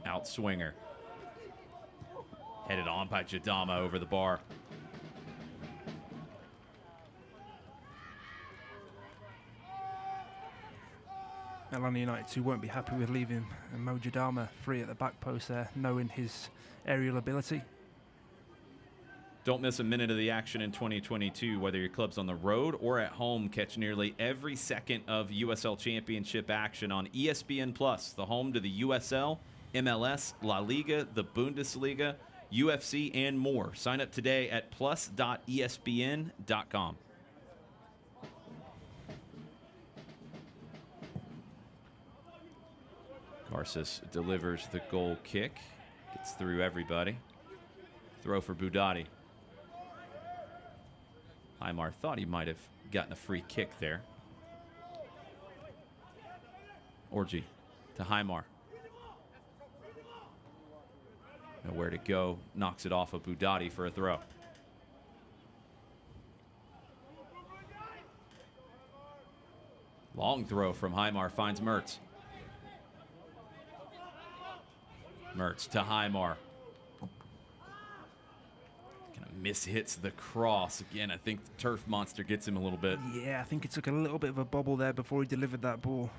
Out swinger. Headed on by Jadama over the bar. Atlanta United who won't be happy with leaving Mo Jadama free at the back post there, knowing his aerial ability. Don't miss a minute of the action in 2022, whether your club's on the road or at home. Catch nearly every second of USL Championship action on ESPN Plus, the home to the USL, MLS, La Liga, the Bundesliga, UFC, and more. Sign up today at plus.espn.com. Garces delivers the goal kick. Gets through everybody. Throw for Budati. Aymar thought he might have gotten a free kick there. Orji to Aymar. Nowhere to go. Knocks it off of Budati for a throw. Long throw from Aymar finds Mertz. Mertz to Aymar. Kind of mishits the cross. Again, I think the turf monster gets him a little bit. Yeah, I think it took a little bit of a bobble there before he delivered that ball.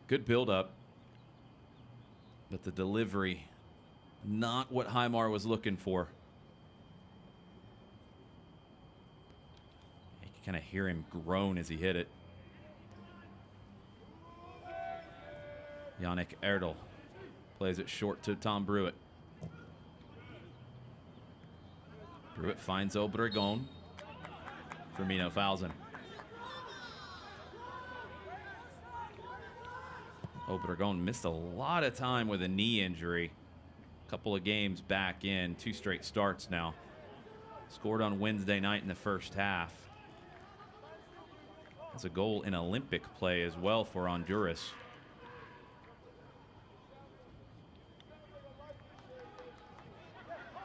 Good build-up. But the delivery, not what Aymar was looking for. You can kind of hear him groan as he hit it. Yannick Erdl plays it short to Tom Brewitt. Brewitt finds Obregon. Firmino fouls him. Obregon missed a lot of time with a knee injury. A couple of games back in, 2 straight starts now. Scored on Wednesday night in the first half. That's a goal in Olympic play as well for Honduras.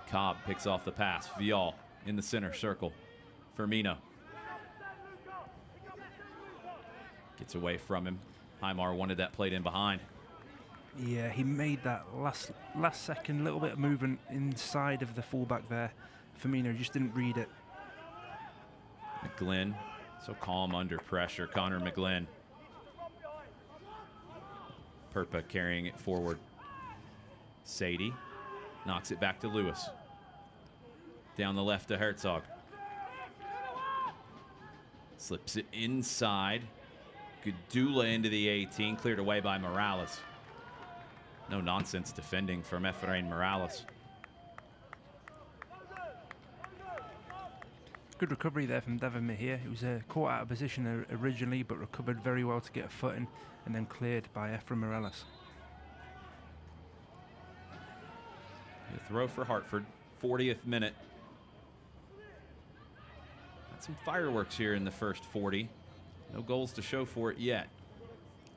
Cobb picks off the pass. Vial in the center circle. Firmino. Gets away from him. Aymar wanted that played in behind. Yeah, he made that last second little bit of movement inside of the fullback there. Firmino just didn't read it. McGlynn So calm under pressure, Connor McGlynn. Perpa carrying it forward. Sadie knocks it back to Lewis. Down the left to Herzog. Slips it inside. Gudula into the 18, cleared away by Morales. No nonsense defending from Efrain Morales. Good recovery there from Devin Mejia. He was caught out of position originally, but recovered very well to get a footing, and then cleared by Efrain Morales. The throw for Hartford, 40th minute. Got some fireworks here in the first 40. No goals to show for it yet.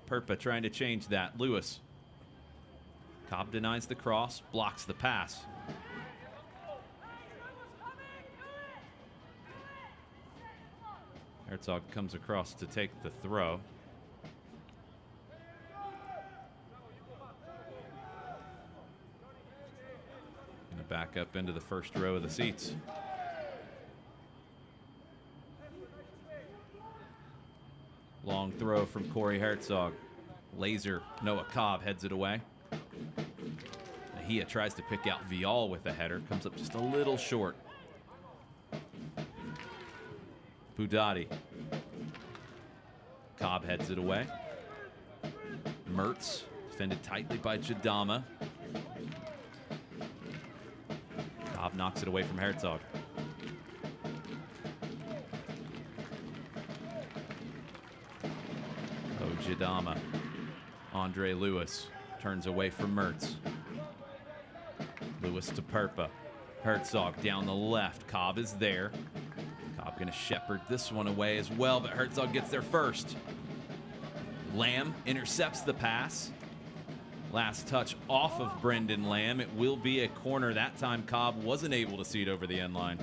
Perpa trying to change that. Lewis. Cobb denies the cross, blocks the pass. Herzog comes across to take the throw. Gonna back up into the first row of the seats. Long throw from Corey Herzog. Laser, Noah Cobb heads it away. Mejia tries to pick out Vial with a header. Comes up just a little short. Budati. Cobb heads it away. Mertz defended tightly by Jadama. Cobb knocks it away from Herzog. Oh, Jadama. Andre Lewis turns away from Mertz. Lewis to Perpa. Herzog down the left. Cobb is there. Cobb going to shepherd this one away as well, but Herzog gets there first. Lamb intercepts the pass. Last touch off of Brendan Lamb. It will be a corner. That time Cobb wasn't able to see it over the end line.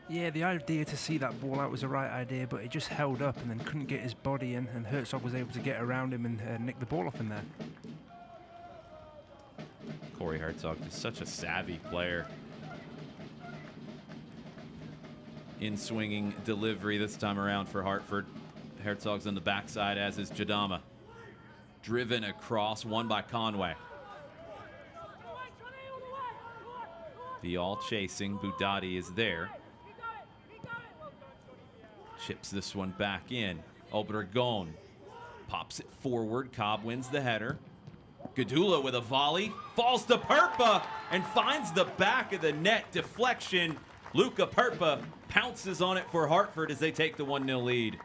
Yeah, the idea to see that ball out was the right idea, but it just held up and then couldn't get his body in, and Herzog was able to get around him and nick the ball off in there. Corey Herzog is such a savvy player. In swinging delivery this time around for Hartford. Herzog's on the backside, as is Jadama. Driven across, won by Conway. Vial chasing, Budati is there. Chips this one back in. Obregon pops it forward. Cobb wins the header. Gudula with a volley. Falls to Perpa and finds the back of the net. Deflection. Luca Perpa pounces on it for Hartford as they take the 1-0 lead.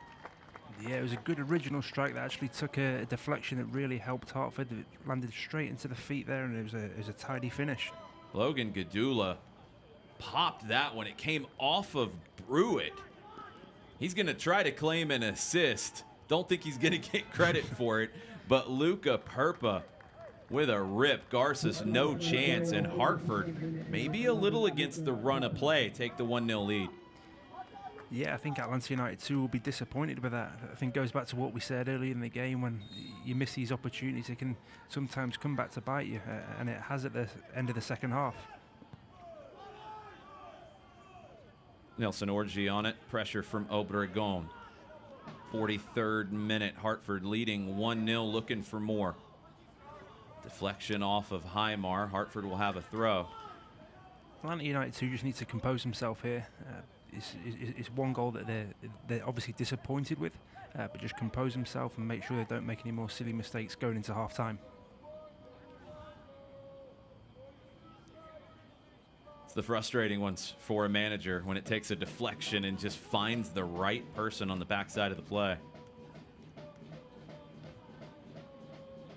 Yeah, it was a good original strike that actually took a deflection that really helped Hartford. It landed straight into the feet there, and it was a tidy finish. Logan Gudula popped that one. It came off of Brewitt. He's going to try to claim an assist. Don't think he's going to get credit for it, but Luca Perpa with a rip. Garces no chance, and Hartford maybe a little against the run of play take the 1-0 lead. Yeah, I think Atlanta United too will be disappointed with that. I think it goes back to what we said earlier in the game. When you miss these opportunities, it can sometimes come back to bite you, and it has at the end of the second half. Nelson Orji on it. Pressure from Obregon. 43rd minute. Hartford leading 1-0, looking for more. Deflection off of Highmar. Hartford will have a throw. Atlanta United too just needs to compose himself here. It's one goal that they're obviously disappointed with, but just compose himself and make sure they don't make any more silly mistakes going into half time. It's the frustrating ones for a manager when it takes a deflection and just finds the right person on the backside of the play.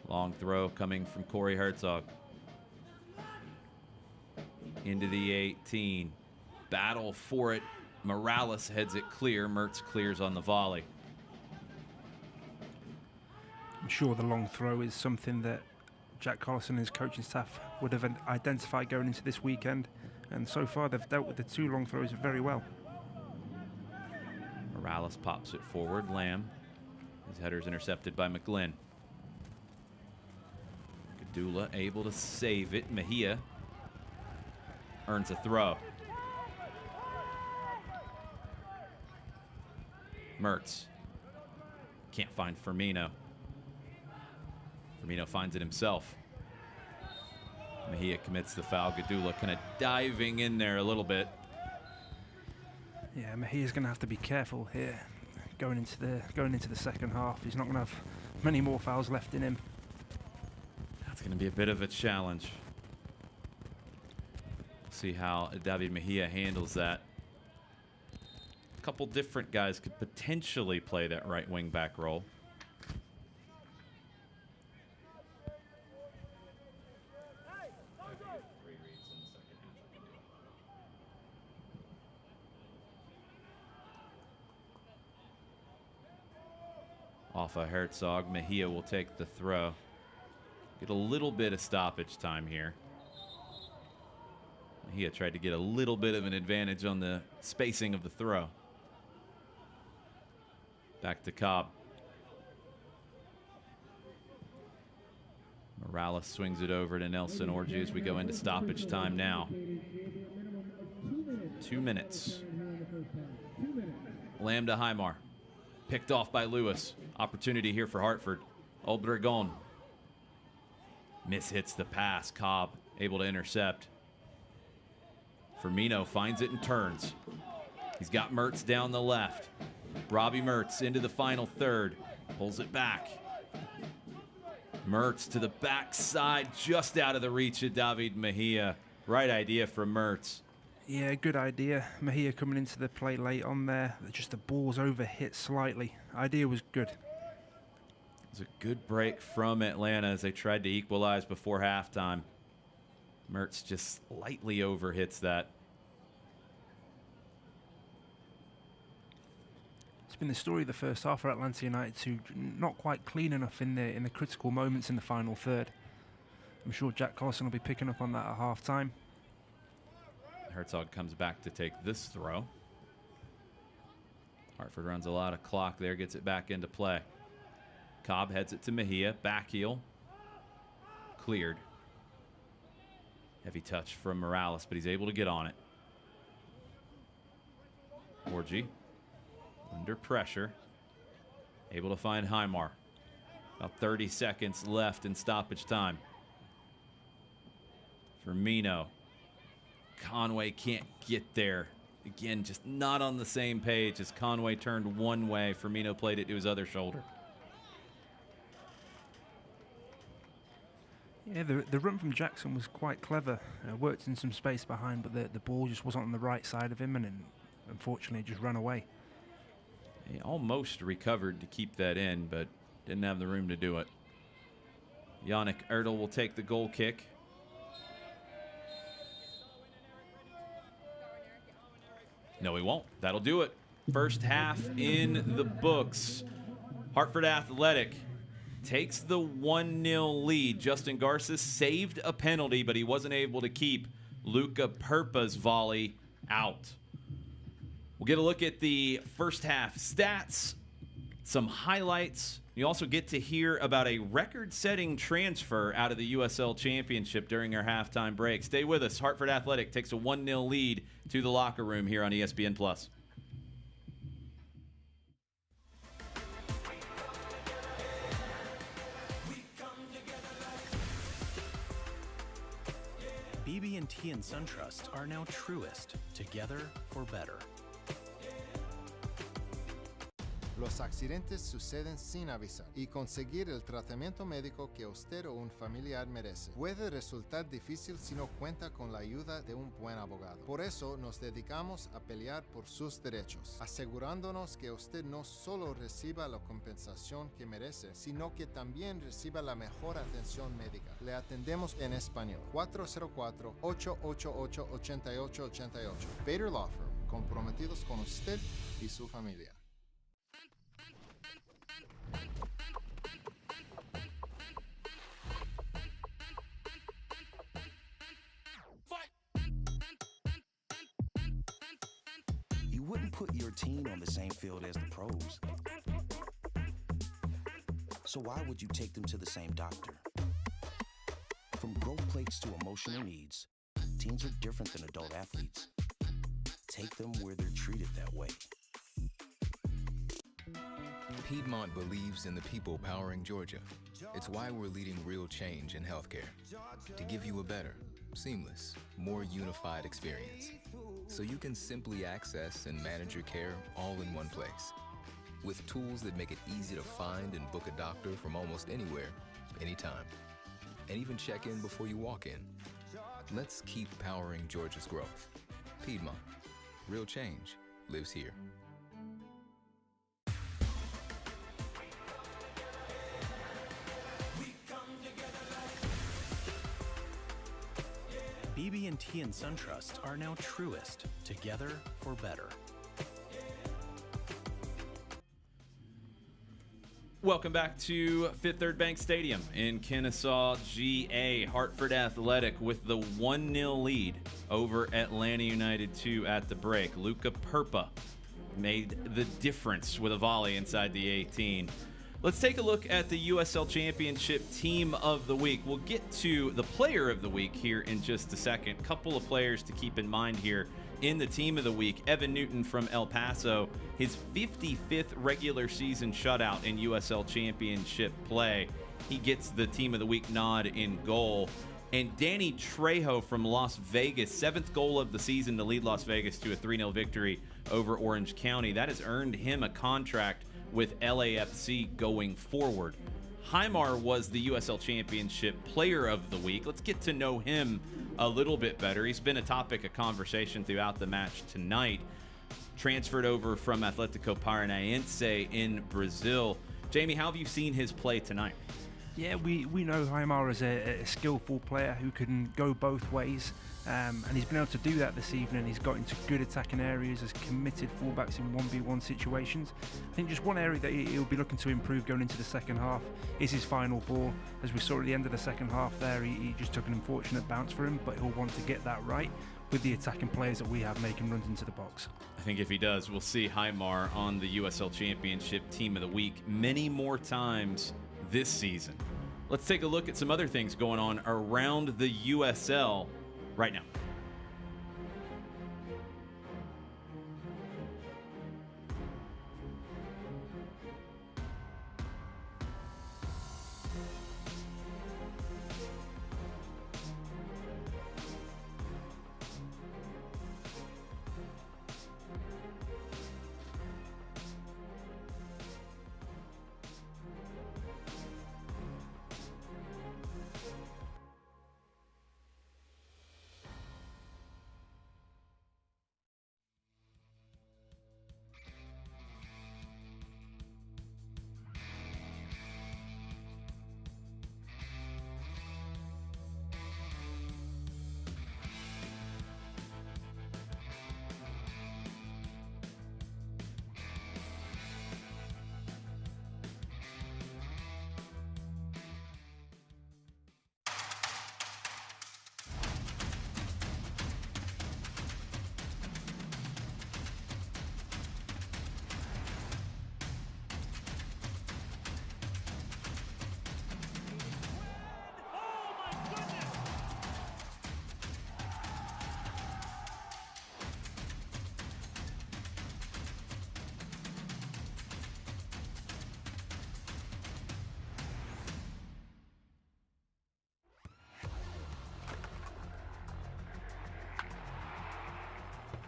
Long throw coming from Corey Herzog. Into the 18. Battle for it. Morales heads it clear. Mertz clears on the volley. I'm sure the long throw is something that Jack Collison and his coaching staff would have identified going into this weekend, and so far they've dealt with the two long throws very well. Morales pops it forward. Lamb. His header's intercepted by McGlynn. Gudula able to save it. Mejia earns a throw. Mertz. Can't find Firmino. Firmino finds it himself. Mejia commits the foul. Gadula kind of diving in there a little bit. Yeah, Mejia's going to have to be careful here going into the second half. He's not going to have many more fouls left in him. That's going to be a bit of a challenge. See how David Mejia handles that. A couple different guys could potentially play that right wing back role. Off of Herzog, Mejia will take the throw. Get a little bit of stoppage time here. Mejia tried to get a little bit of an advantage on the spacing of the throw. Back to Cobb. Morales swings it over to Nelson Orji as we go into stoppage time now. 2 minutes. Lamb to Highmar. Picked off by Lewis. Opportunity here for Hartford. Obregon. Mishits the pass. Cobb able to intercept. Firmino finds it and turns. He's got Mertz down the left. Robbie Mertz into the final third. Pulls it back. Mertz to the backside, just out of the reach of David Mejia. Right idea from Mertz. Yeah, good idea. Mejia coming into the play late on there. Just the ball's overhit slightly. Idea was good. It was a good break from Atlanta as they tried to equalize before halftime. Mertz just slightly overhits that. It's been the story of the first half for Atlanta United, who not quite clean enough in the critical moments in the final third. I'm sure Jack Collison will be picking up on that at half-time. Herzog comes back to take this throw. Hartford runs a lot of clock there, gets it back into play. Cobb heads it to Mejia, back heel. Cleared. Heavy touch from Morales, but he's able to get on it. Orji under pressure. Able to find Highmar. About 30 seconds left in stoppage time. Firmino. Conway can't get there. Again, just not on the same page as Conway turned one way. Firmino played it to his other shoulder. Yeah, the run from Jackson was quite clever. Worked in some space behind, but the ball just wasn't on the right side of him, and unfortunately just ran away. He almost recovered to keep that in, but didn't have the room to do it. Yannick Ertl will take the goal kick. No, he won't. That'll do it. First half in the books. Hartford Athletic takes the 1-0 lead. Justin Garces saved a penalty, but he wasn't able to keep Luca Perpa's volley out. We'll get a look at the first half stats, some highlights. You also get to hear about a record-setting transfer out of the USL Championship during our halftime break. Stay with us. Hartford Athletic takes a 1-0 lead to the locker room here on ESPN+. BB&T and SunTrust are now Truest, together for better. Los accidentes suceden sin avisar y conseguir el tratamiento médico que usted o un familiar merece puede resultar difícil si no cuenta con la ayuda de un buen abogado. Por eso nos dedicamos a pelear por sus derechos, asegurándonos que usted no solo reciba la compensación que merece, sino que también reciba la mejor atención médica. Le atendemos en español. 404-888-8888. Bader Law Firm, comprometidos con usted y su familia. You wouldn't put your team on the same field as the pros. So why would you take them to the same doctor? From growth plates to emotional needs, teens are different than adult athletes. Take them where they're treated that way. Piedmont believes in the people powering Georgia. It's why we're leading real change in healthcare. To give you a better, seamless, more unified experience. So you can simply access and manage your care all in one place. With tools that make it easy to find and book a doctor from almost anywhere, anytime. And even check in before you walk in. Let's keep powering Georgia's growth. Piedmont. Real change lives here. BB&T and SunTrust are now truest, together for better. Welcome back to Fifth Third Bank Stadium in Kennesaw, GA. Hartford Athletic with the 1-0 lead over Atlanta United 2 at the break. Luca Perpa made the difference with a volley inside the 18. Let's take a look at the USL Championship Team of the Week. We'll get to the Player of the Week here in just a second. Couple of players to keep in mind here in the Team of the Week. Evan Newton from El Paso, his 55th regular season shutout in USL Championship play. He gets the Team of the Week nod in goal. And Danny Trejo from Las Vegas, 7th goal of the season to lead Las Vegas to a 3-0 victory over Orange County. That has earned him a contract with LAFC going forward. Heimar was the USL Championship Player of the Week. Let's get to know him a little bit better. He's been a topic of conversation throughout the match tonight. Transferred over from Atlético Paranaense in Brazil. Jamie, how have you seen his play tonight? Yeah, we know Heimar is a skillful player who can go both ways, and he's been able to do that this evening. He's got into good attacking areas as committed fullbacks in 1v1 situations. I think just one area that he'll be looking to improve going into the second half is his final ball. As we saw at the end of the second half there, he just took an unfortunate bounce for him, but he'll want to get that right with the attacking players that we have making runs into the box. I think if he does, we'll see Heimar on the USL Championship Team of the Week many more times this season. Let's take a look at some other things going on around the USL right now.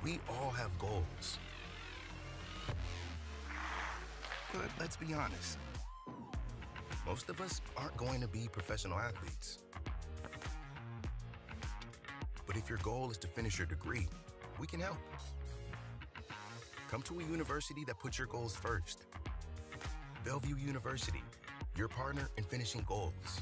We all have goals. But let's be honest. Most of us aren't going to be professional athletes. But if your goal is to finish your degree, we can help. Come to a university that puts your goals first. Bellevue University, your partner in finishing goals.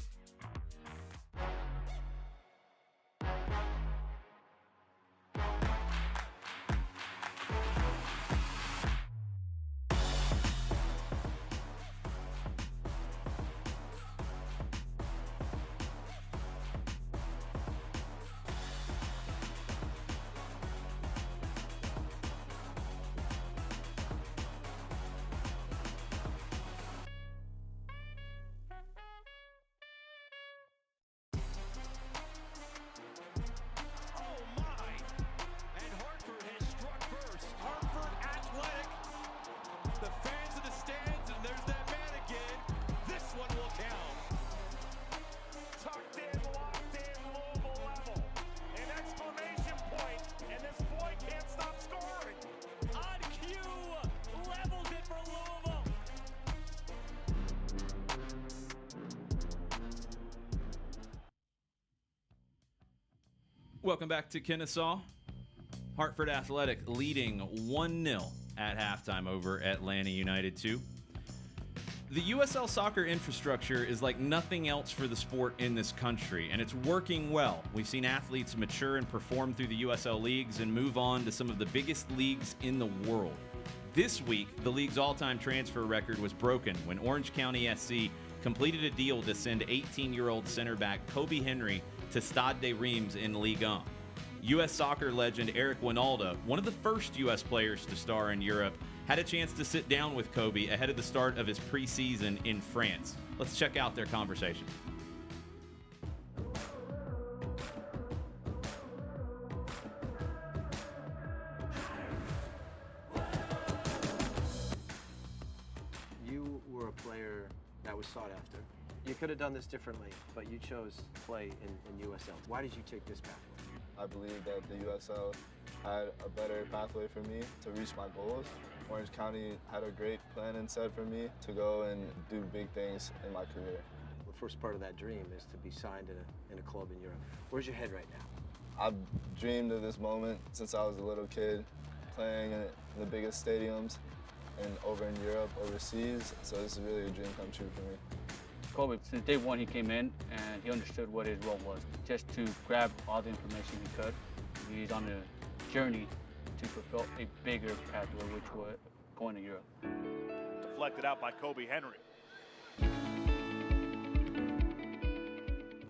Welcome back to Kennesaw. Hartford Athletic leading 1-0 at halftime over Atlanta United 2. The USL soccer infrastructure is like nothing else for the sport in this country, and it's working well. We've seen athletes mature and perform through the USL leagues and move on to some of the biggest leagues in the world. This week, the league's all-time transfer record was broken when Orange County SC completed a deal to send 18-year-old center back Kobe Henry to Stade de Reims in Ligue 1. U.S. soccer legend Eric Winalda, one of the first U.S. players to star in Europe, had a chance to sit down with Kobe ahead of the start of his preseason in France. Let's check out their conversation. You were a player that was sought after. You could have done this differently, but you chose to play in USL. Why did you take this pathway? I believe that the USL had a better pathway for me to reach my goals. Orange County had a great plan and set for me to go and do big things in my career. The first part of that dream is to be signed in a club in Europe. Where's your head right now? I've dreamed of this moment since I was a little kid, playing in the biggest stadiums and over in Europe, overseas. So this is really a dream come true for me. Kobe, since day one he came in and he understood what his role was, just to grab all the information he could. He's on a journey to fulfill a bigger pathway, which was going to Europe. Deflected out by Kobe Henry.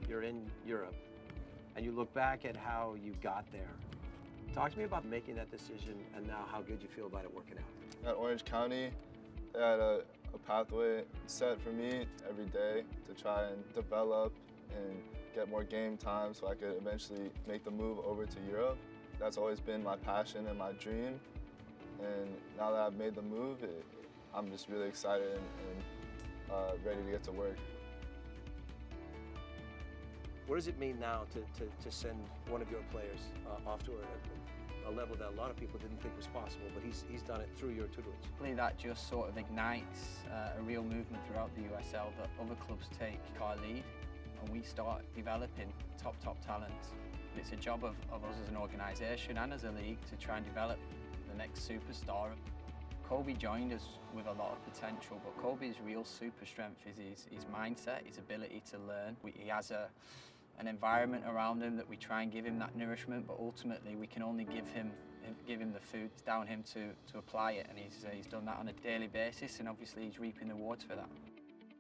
You're in Europe, and you look back at how you got there. Talk to me about making that decision and now how good you feel about it working out. At Orange County, they had a pathway set for me every day to try and develop and get more game time so I could eventually make the move over to Europe. That's always been my passion and my dream. And now that I've made the move, I'm just really excited and ready to get to work. What does it mean now to send one of your players off to a level that a lot of people didn't think was possible, but he's done it through your tutelage? Hopefully that just sort of ignites a real movement throughout the USL that other clubs take our lead and we start developing top talent. It's a job of us as an organisation and as a league to try and develop the next superstar. Kobe joined us with a lot of potential, but Kobe's real super strength is his mindset, his ability to learn. He has an environment around him that we try and give him that nourishment, but ultimately we can only give him the food. It's down him to apply it, and he's done that on a daily basis, and obviously he's reaping the rewards for that.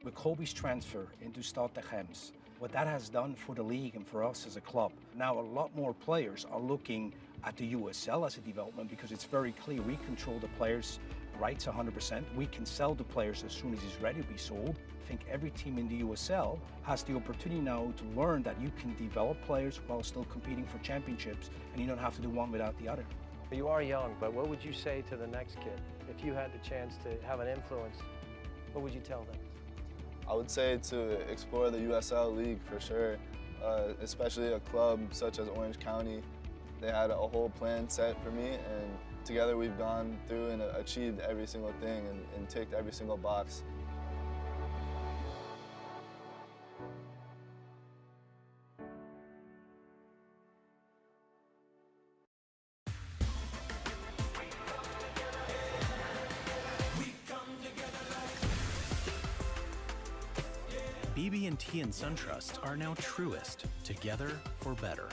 With Kobe's transfer into Stade de Reims, what that has done for the league and for us as a club, now a lot more players are looking at the USL as a development because it's very clear we control the players' rights 100%. We can sell the players as soon as he's ready to be sold. I think every team in the USL has the opportunity now to learn that you can develop players while still competing for championships, and you don't have to do one without the other. You are young, but what would you say to the next kid? If you had the chance to have an influence, what would you tell them? I would say to explore the USL League for sure, especially a club such as Orange County. They had a whole plan set for me, and together we've gone through and achieved every single thing and ticked every single box. BB&T and SunTrust are now truest, together for better.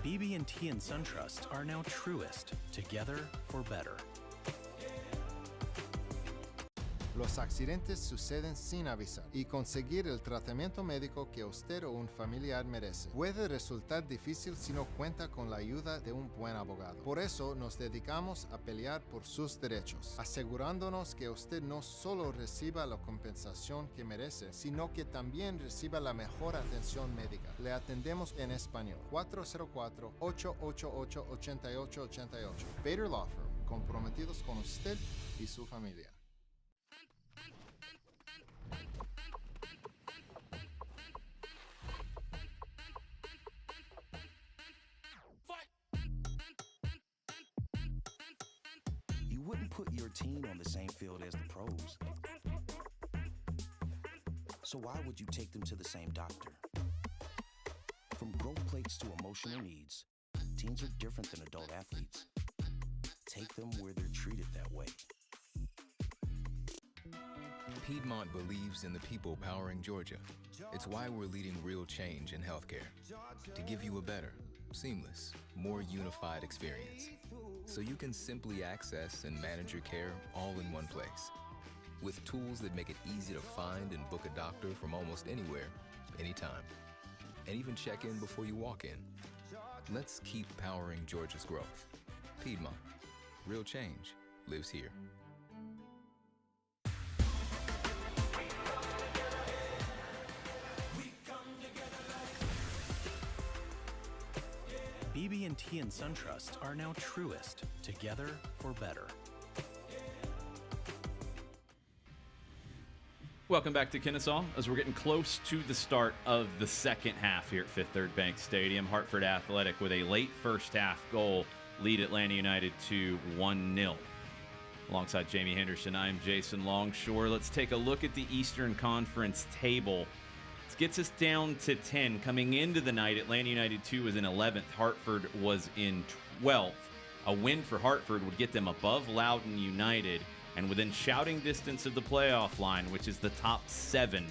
BB&T and SunTrust are now truest, together for better. Los accidentes suceden sin avisar y conseguir el tratamiento médico que usted o un familiar merece puede resultar difícil si no cuenta con la ayuda de un buen abogado. Por eso nos dedicamos a pelear por sus derechos, asegurándonos que usted no solo reciba la compensación que merece, sino que también reciba la mejor atención médica. Le atendemos en español. 404-888-8888. Bader Law Firm, comprometidos con usted y su familia. put your team on the same field as the pros. So why would you take them to the same doctor? From growth plates to emotional needs, teens are different than adult athletes. Take them where they're treated that way. Piedmont believes in the people powering Georgia. It's why we're leading real change in healthcare. To give you a better, seamless, more unified experience. So you can simply access and manage your care all in one place. With tools that make it easy to find and book a doctor from almost anywhere, anytime. And even check in before you walk in. Let's keep powering Georgia's growth. Piedmont. Real change lives here. BB&T and SunTrust are now Truist, together for better. Welcome back to Kennesaw as we're getting close to the start of the second half here at Fifth Third Bank Stadium. Hartford Athletic with a late first half goal lead Atlanta United to 1-0. Alongside Jamie Henderson, I'm Jason Longshore. Let's take a look at the Eastern Conference table. This gets us down to 10. Coming into the night, Atlanta United 2 was in 11th. Hartford was in 12th. A win for Hartford would get them above Loudoun United and within shouting distance of the playoff line, which is the top 7.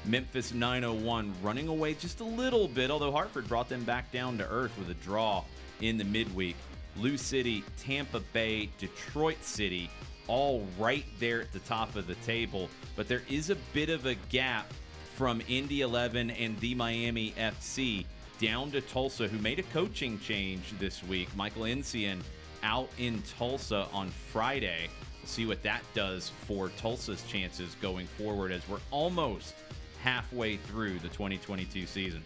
Memphis 901 running away just a little bit, although Hartford brought them back down to earth with a draw in the midweek. Lou City, Tampa Bay, Detroit City, all right there at the top of the table. But there is a bit of a gap from Indy 11 and the Miami FC down to Tulsa, who made a coaching change this week. Michael Encian out in Tulsa on Friday. See what that does for Tulsa's chances going forward as we're almost halfway through the 2022 season.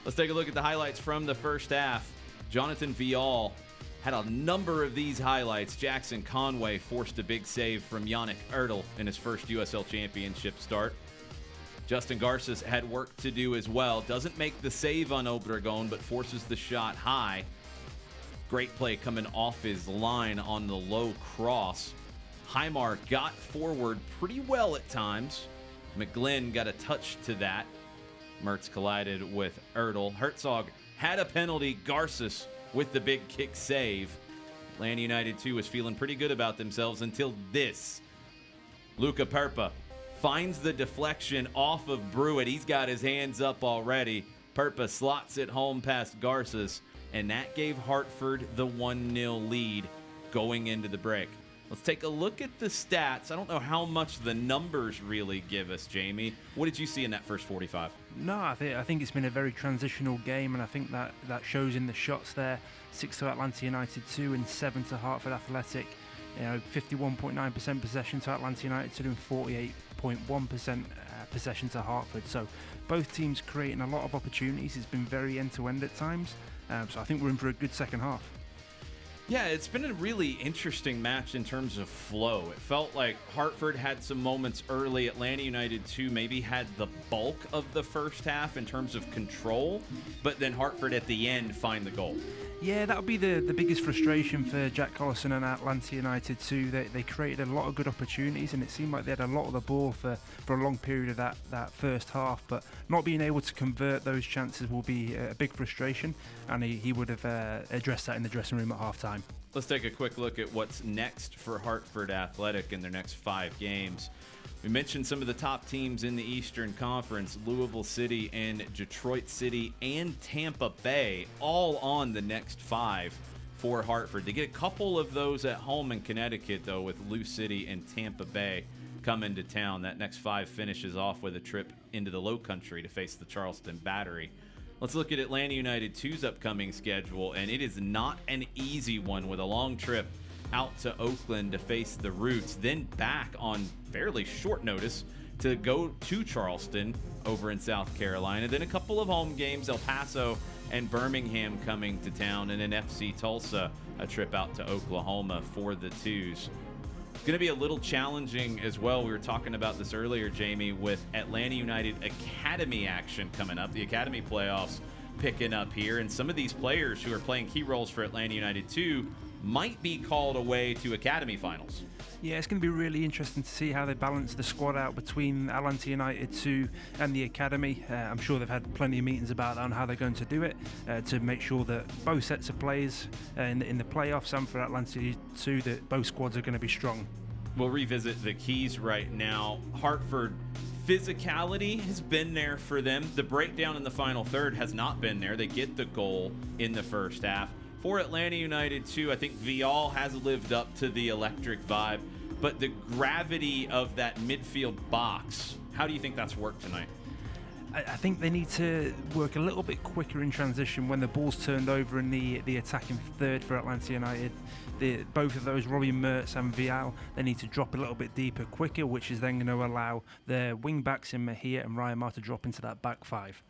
Let's take a look at the highlights from the first half. Jonathan Viall had a number of these highlights. Jackson Conway forced a big save from Yannick Ertl in his first USL Championship start. Justin Garces had work to do as well. Doesn't make the save on Obregon, but forces the shot high. Great play coming off his line on the low cross. Highmar got forward pretty well at times. McGlynn got a touch to that. Mertz collided with Ertl. Herzog had a penalty. Garces with the big kick save. Atlanta United 2 was feeling pretty good about themselves until this. Luca Perpa finds the deflection off of Brewitt. He's got his hands up already. Perpa slots it home past Garces, and that gave Hartford the 1-0 lead going into the break. Let's take a look at the stats. I don't know how much the numbers really give us, Jamie. What did you see in that first 45? No, I think it's been a very transitional game, and I think that shows in the shots there. 6 to Atlanta United 2 and 7 to Hartford Athletic. 51.9% possession to Atlanta United 2 and 48.1% possession to Hartford. So both teams creating a lot of opportunities. It's been very end-to-end at times. So I think we're in for a good second half. Yeah, it's been a really interesting match in terms of flow. It felt like Hartford had some moments early. Atlanta United 2 maybe had the bulk of the first half in terms of control, but then Hartford at the end find the goal. Yeah, that'll be the biggest frustration for Jack Collison and Atlanta United too. They created a lot of good opportunities, and it seemed like they had a lot of the ball for a long period of that first half, but not being able to convert those chances will be a big frustration, and he would have addressed that in the dressing room at halftime. Let's take a quick look at what's next for Hartford Athletic in their next 5 games. We mentioned some of the top teams in the Eastern Conference, Louisville City and Detroit City and Tampa Bay, all on the next 5 for Hartford. They get a couple of those at home in Connecticut, though, with Lou City and Tampa Bay coming to town. That next 5 finishes off with a trip into the Low Country to face the Charleston Battery. Let's look at Atlanta United 2's upcoming schedule, and it is not an easy one with a long trip out to Oakland to face the Roots, then back on fairly short notice to go to Charleston over in South Carolina, then a couple of home games, El Paso and Birmingham coming to town, and then FC Tulsa, a trip out to Oklahoma for the Twos. It's going to be a little challenging as well. We were talking about this earlier, Jamie, with Atlanta United Academy action coming up, the Academy playoffs picking up here, and some of these players who are playing key roles for Atlanta United 2 might be called away to Academy Finals. Yeah, it's going to be really interesting to see how they balance the squad out between Atlanta United 2 and the Academy. I'm sure they've had plenty of meetings about that on how they're going to do it to make sure that both sets of players in the playoffs and for Atlanta 2, that both squads are going to be strong. We'll revisit the keys right now. Hartford, physicality has been there for them. The breakdown in the final third has not been there. They get the goal in the first half. For Atlanta United 2, I think Vial has lived up to the electric vibe, but the gravity of that midfield box, how do you think that's worked tonight? I think they need to work a little bit quicker in transition when the ball's turned over in the attacking third for Atlanta United. Both of those, Robbie Mertz and Vial, they need to drop a little bit deeper quicker, which is then going to allow their wing-backs in Mejia and Ryan Mar to drop into that back five.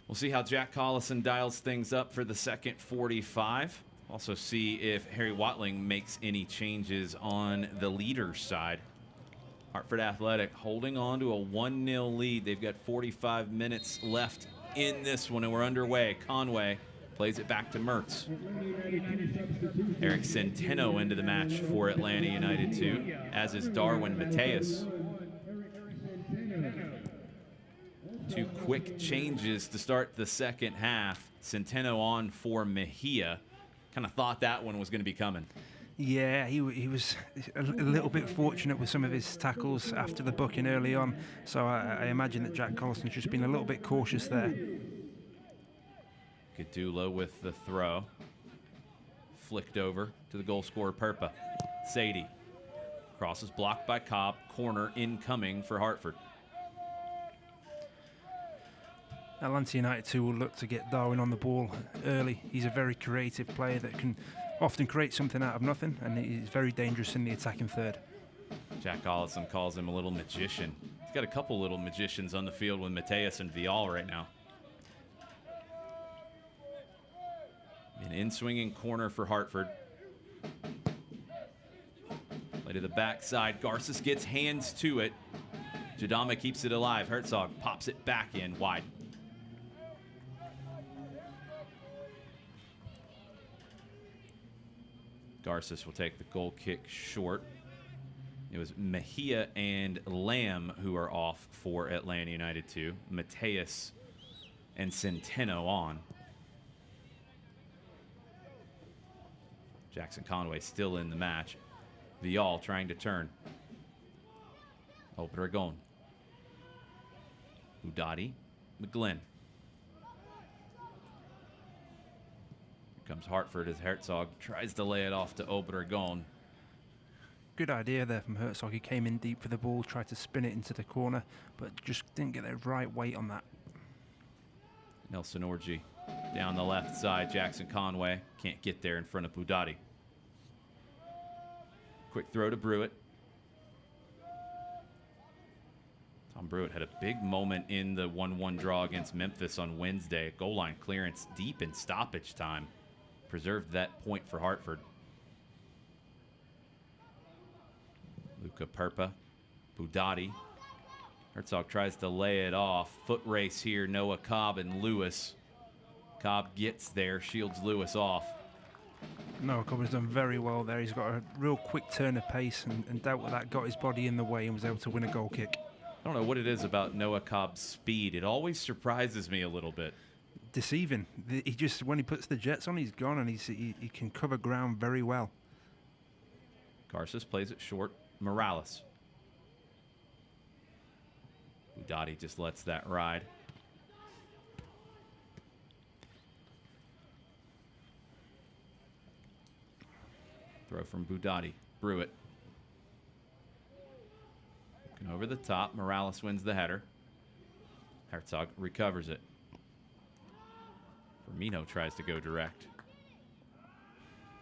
We'll see how Jack Collison dials things up for the second 45. Also see if Harry Watling makes any changes on the leader's side. Hartford Athletic holding on to a 1-0 lead. They've got 45 minutes left in this one, and we're underway. Conway plays it back to Mertz. Eric Centeno into the match for Atlanta United 2, as is Darwin Mateus. Two quick changes to start the second half. Centeno on for Mejia. Kind of thought that one was going to be coming. Yeah, he was a little bit fortunate with some of his tackles after the booking early on. So I imagine that Jack Collison's just been a little bit cautious there. Gadula with the throw. Flicked over to the goal scorer, Perpa. Sadie. Crosses blocked by Cobb. Corner incoming for Hartford. Atlanta United 2 will look to get Darwin on the ball early. He's a very creative player that can often create something out of nothing, and he's very dangerous in the attacking third. Jack Collison calls him a little magician. He's got a couple little magicians on the field with Mateus and Vial right now. An in-swinging corner for Hartford. Play to the backside. Garces gets hands to it. Jadama keeps it alive. Herzog pops it back in wide. Garces will take the goal kick short. It was Mejia and Lamb who are off for Atlanta United 2. Mateus and Centeno on. Jackson Conway still in the match. Vial trying to turn. Opener going. Budati, McGlynn. Comes Hartford as Herzog tries to lay it off to Obregon. Good idea there from Herzog. He came in deep for the ball, tried to spin it into the corner, but just didn't get the right weight on that. Nelson Orji down the left side. Jackson Conway can't get there in front of Budati. Quick throw to Brewitt. Tom Brewitt had a big moment in the 1-1 draw against Memphis on Wednesday. Goal line clearance deep in stoppage time. Preserved that point for Hartford. Luca Perpa, Budati. Herzog tries to lay it off. Foot race here, Noah Cobb and Lewis. Cobb gets there, shields Lewis off. Noah Cobb has done very well there. He's got a real quick turn of pace and dealt with that, got his body in the way and was able to win a goal kick. I don't know what it is about Noah Cobb's speed. It always surprises me a little bit. Deceiving. He just, when he puts the jets on, he's gone, and he can cover ground very well. Garces plays it short. Morales. Budati just lets that ride. Throw from Budati. Brewitt. Looking over the top. Morales wins the header. Herzog recovers it. Firmino tries to go direct.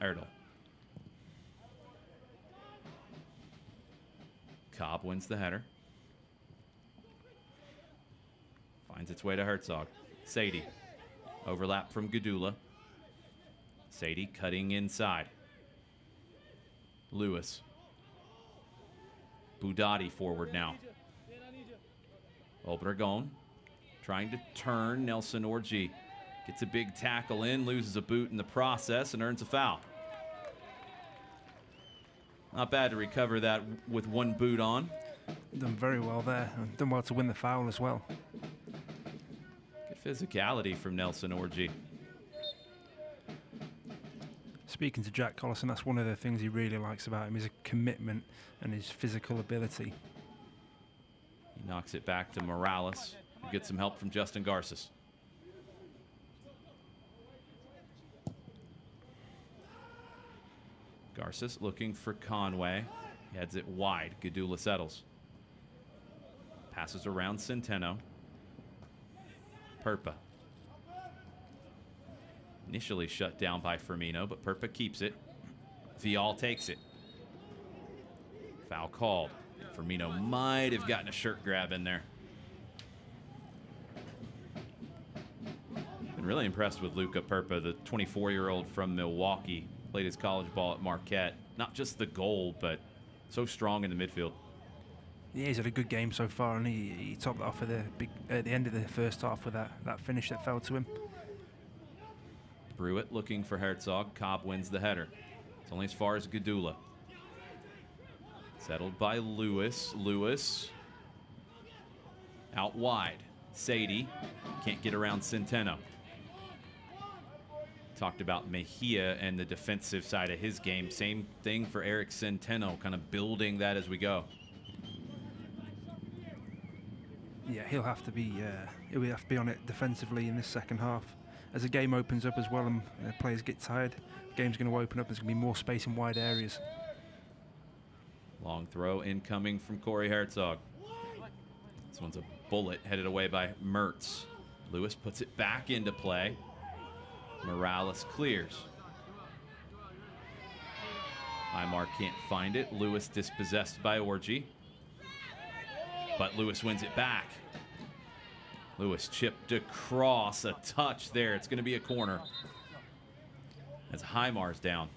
Erdl. Cobb wins the header. Finds its way to Herzog. Sadie. Overlap from Gadula. Sadie cutting inside. Lewis. Budati forward now. Obregon trying to turn. Nelson Orji gets a big tackle in, loses a boot in the process, and earns a foul. Not bad to recover that with one boot on. Done very well there, and done well to win the foul as well. Good physicality from Nelson Orji. Speaking to Jack Collison, that's one of the things he really likes about him, is a commitment and his physical ability. He knocks it back to Morales, who gets some help from Justin Garces. Garces looking for Conway. He heads it wide. Gadula settles. Passes around Centeno. Perpa. Initially shut down by Firmino, but Perpa keeps it. Vial takes it. Foul called. Firmino might have gotten a shirt grab in there. Been really impressed with Luca Perpa, the 24-year-old from Milwaukee. Played his college ball at Marquette. Not just the goal, but so strong in the midfield. Yeah, he's had a good game so far, and he topped it off at the end of the first half with that finish that fell to him. Brewitt looking for Herzog. Cobb wins the header. It's only as far as Gadula. Settled by Lewis. Lewis out wide. Sadie can't get around Centeno. Talked about Mejia and the defensive side of his game. Same thing for Eric Centeno, kind of building that as we go. Yeah, he'll have to be on it defensively in this second half. As the game opens up as well and players get tired, the game's going to open up. There's going to be more space in wide areas. Long throw incoming from Corey Herzog. This one's a bullet headed away by Mertz. Lewis puts it back into play. Morales clears. Aymar can't find it. Lewis dispossessed by Orji. But Lewis wins it back. Lewis chipped across, a touch there. It's going to be a corner as Aymar's down.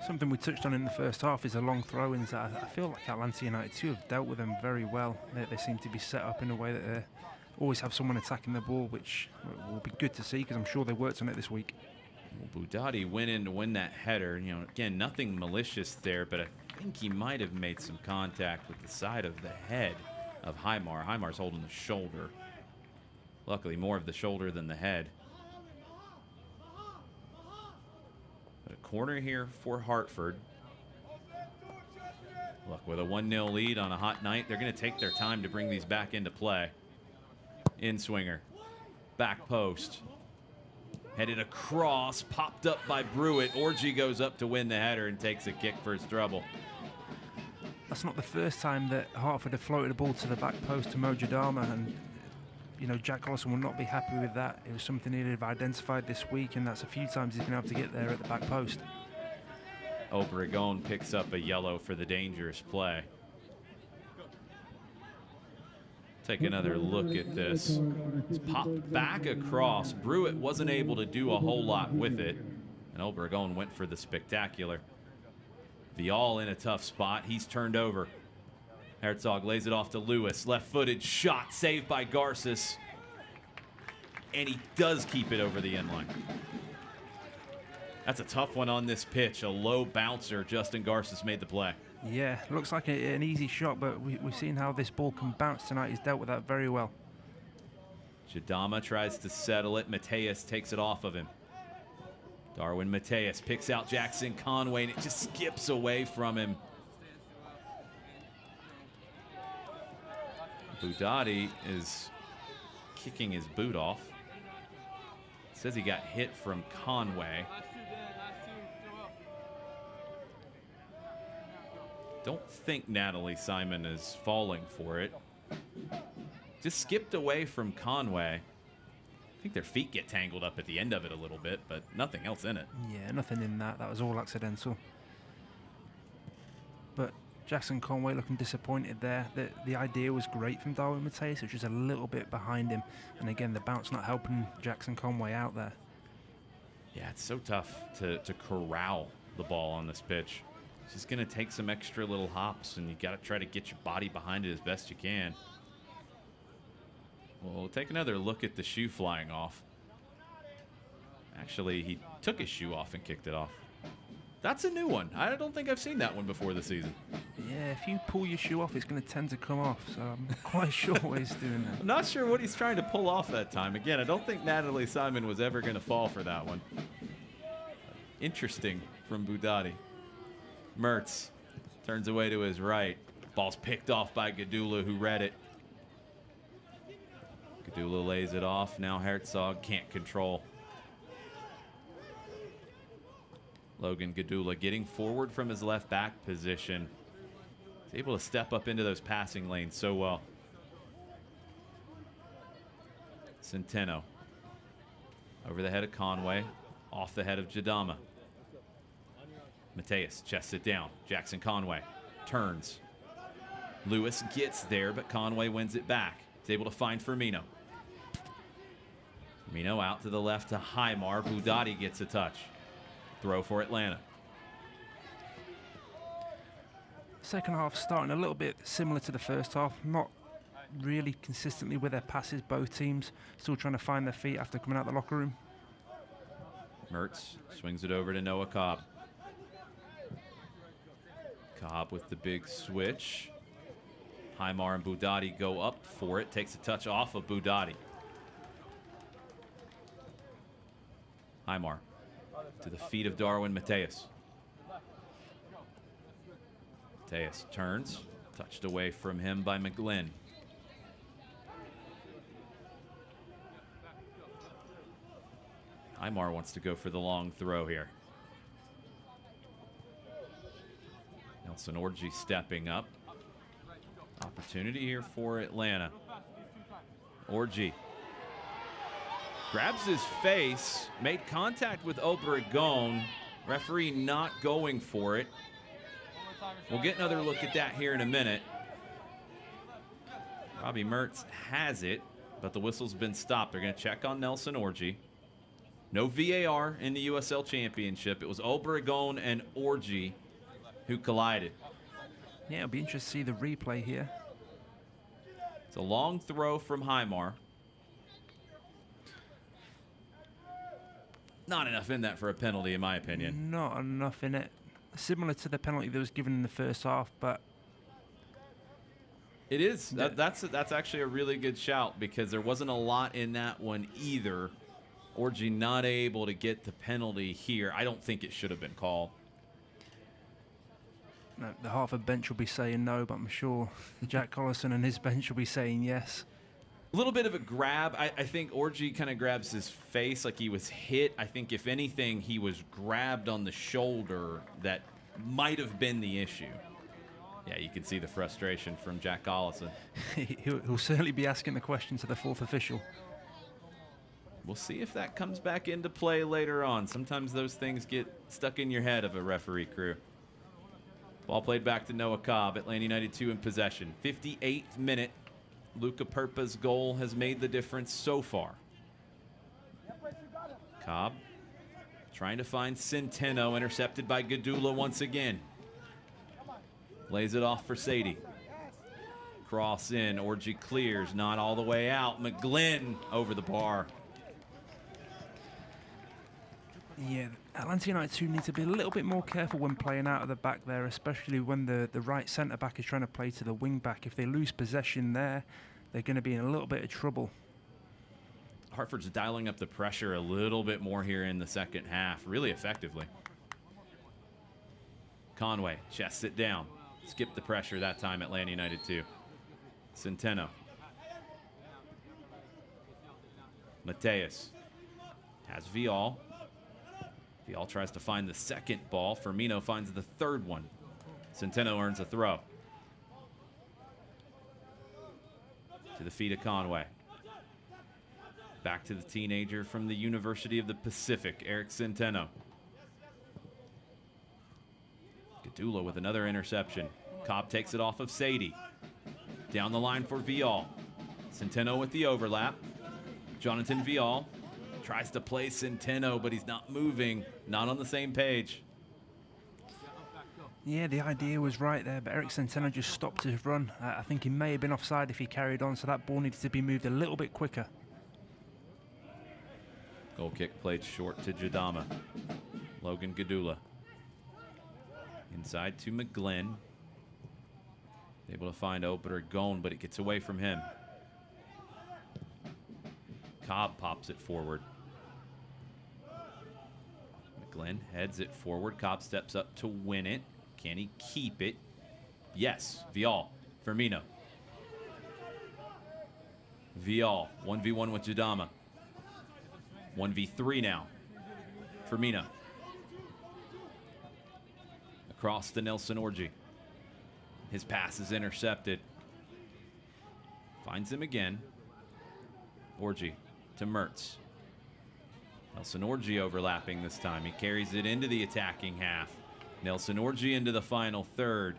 Something we touched on in the first half is the long throw-ins. I feel like Atlanta United too have dealt with them very well. They seem to be set up in a way that they always have someone attacking the ball, which will be good to see because I'm sure they worked on it this week. Well, Boudadi went in to win that header. You know, again, nothing malicious there, but I think he might have made some contact with the side of the head of Aymar. Aymar's holding the shoulder. Luckily, more of the shoulder than the head. But a corner here for Hartford. Look, with a 1-0 lead on a hot night, they're going to take their time to bring these back into play. In-swinger. Back post. Headed across, popped up by Brewitt. Orji goes up to win the header and takes a kick for his trouble. That's not the first time that Hartford have floated a ball to the back post to Mojadama, and you know Jack Collison will not be happy with that. It was something he'd have identified this week, and that's a few times he's been able to get there at the back post. Obregon picks up a yellow for the dangerous play. Take another look at this. It's popped back across. Brewitt wasn't able to do a whole lot with it, and Obregon went for the spectacular. Vial in a tough spot. He's turned over. Herzog lays it off to Lewis. Left-footed shot saved by Garces. And he does keep it over the end line. That's a tough one on this pitch. A low bouncer. Justin Garces made the play. Yeah, looks like an easy shot, but we've seen how this ball can bounce tonight. He's dealt with that very well. Jadama tries to settle it. Mateus takes it off of him. Darwin Mateus picks out Jackson Conway, and it just skips away from him. Boudadi is kicking his boot off. Says he got hit from Conway. Don't think Natalie Simon is falling for it. Just skipped away from Conway. I think their feet get tangled up at the end of it a little bit, but nothing else in it. Yeah, nothing in that. That was all accidental. But Jackson Conway looking disappointed there. The idea was great from Darwin Mateus, which is a little bit behind him. And again, the bounce not helping Jackson Conway out there. Yeah, it's so tough to corral the ball on this pitch. It's just going to take some extra little hops, and you got to try to get your body behind it as best you can. We'll take another look at the shoe flying off. Actually, he took his shoe off and kicked it off. That's a new one. I don't think I've seen that one before this season. Yeah, if you pull your shoe off, it's going to tend to come off. So I'm quite sure what he's doing there. I'm not sure what he's trying to pull off that time. Again, I don't think Natalie Simon was ever going to fall for that one. Interesting from Budati. Mertz turns away to his right. Ball's picked off by Gadula, who read it. Gadula lays it off. Now Herzog can't control. Logan Gadula getting forward from his left back position. He's able to step up into those passing lanes so well. Centeno over the head of Conway, off the head of Jadama. Mateus chests it down. Jackson Conway turns. Lewis gets there, but Conway wins it back. He's able to find Firmino. Firmino out to the left to Highmar. Budati gets a touch. Throw for Atlanta. Second half starting a little bit similar to the first half. Not really consistently with their passes, both teams. Still trying to find their feet after coming out of the locker room. Mertz swings it over to Noah Cobb. Cobb with the big switch. Highmar and Budati go up for it. Takes a touch off of Budati. Highmar to the feet of Darwin Mateus. Mateus turns. Touched away from him by McGlynn. Highmar wants to go for the long throw here. Nelson Orji stepping up. Opportunity here for Atlanta. Orji grabs his face, made contact with Obregon. Referee not going for it. We'll get another look at that here in a minute. Robbie Mertz has it, but the whistle's been stopped. They're going to check on Nelson Orji. No VAR in the USL Championship. It was Obregon and Orji who collided. Yeah, it'll be interesting to see the replay here. It's a long throw from Highmar. Not enough in that for a penalty, in my opinion. Not enough in it. Similar to the penalty that was given in the first half, but it is. That's actually a really good shout, because there wasn't a lot in that one either. Orji not able to get the penalty here. I don't think it should have been called. No, the Hartford bench will be saying no, but I'm sure Jack Collison and his bench will be saying yes. A little bit of a grab. I think Orji kind of grabs his face like he was hit. I think, if anything, he was grabbed on the shoulder. That might have been the issue. Yeah, you can see the frustration from Jack Collison. He'll certainly be asking the question to the fourth official. We'll see if that comes back into play later on. Sometimes those things get stuck in your head of a referee crew. Ball played back to Noah Cobb. Atlanta United 2 in possession. 58th minute. Luca Perpa's goal has made the difference so far. Cobb trying to find Centeno, intercepted by Gadula once again. Lays it off for Sadie. Cross in, Orji clears, not all the way out. McGlynn over the bar. Yeah, Atlanta United 2 need to be a little bit more careful when playing out of the back there, especially when the right centre-back is trying to play to the wing-back. If they lose possession there, they're going to be in a little bit of trouble. Hartford's dialing up the pressure a little bit more here in the second half, really effectively. Conway chests it down. Skip the pressure that time, Atlanta United 2. Centeno. Mateus has Vial. Vial tries to find the second ball. Firmino finds the third one. Centeno earns a throw. To the feet of Conway. Back to the teenager from the University of the Pacific, Eric Centeno. Gadula with another interception. Cobb takes it off of Sadie. Down the line for Vial. Centeno with the overlap. Jonathan Vial tries to play Centeno, but he's not moving. Not on the same page. Yeah, the idea was right there, but Eric Centeno just stopped his run. I think he may have been offside if he carried on, so that ball needed to be moved a little bit quicker. Goal kick played short to Jadama. Logan Gadula. Inside to McGlynn. Able to find Obregon, but it gets away from him. Cobb pops it forward. McGlynn heads it forward. Cobb steps up to win it. Can he keep it? Yes. Vial. Firmino. Vial. 1v1 with Jadama. 1v3 now. Firmino. Across to Nelson Orji. His pass is intercepted. Finds him again. Orji to Mertz. Nelson Orji overlapping this time. He carries it into the attacking half. Nelson Orji into the final third.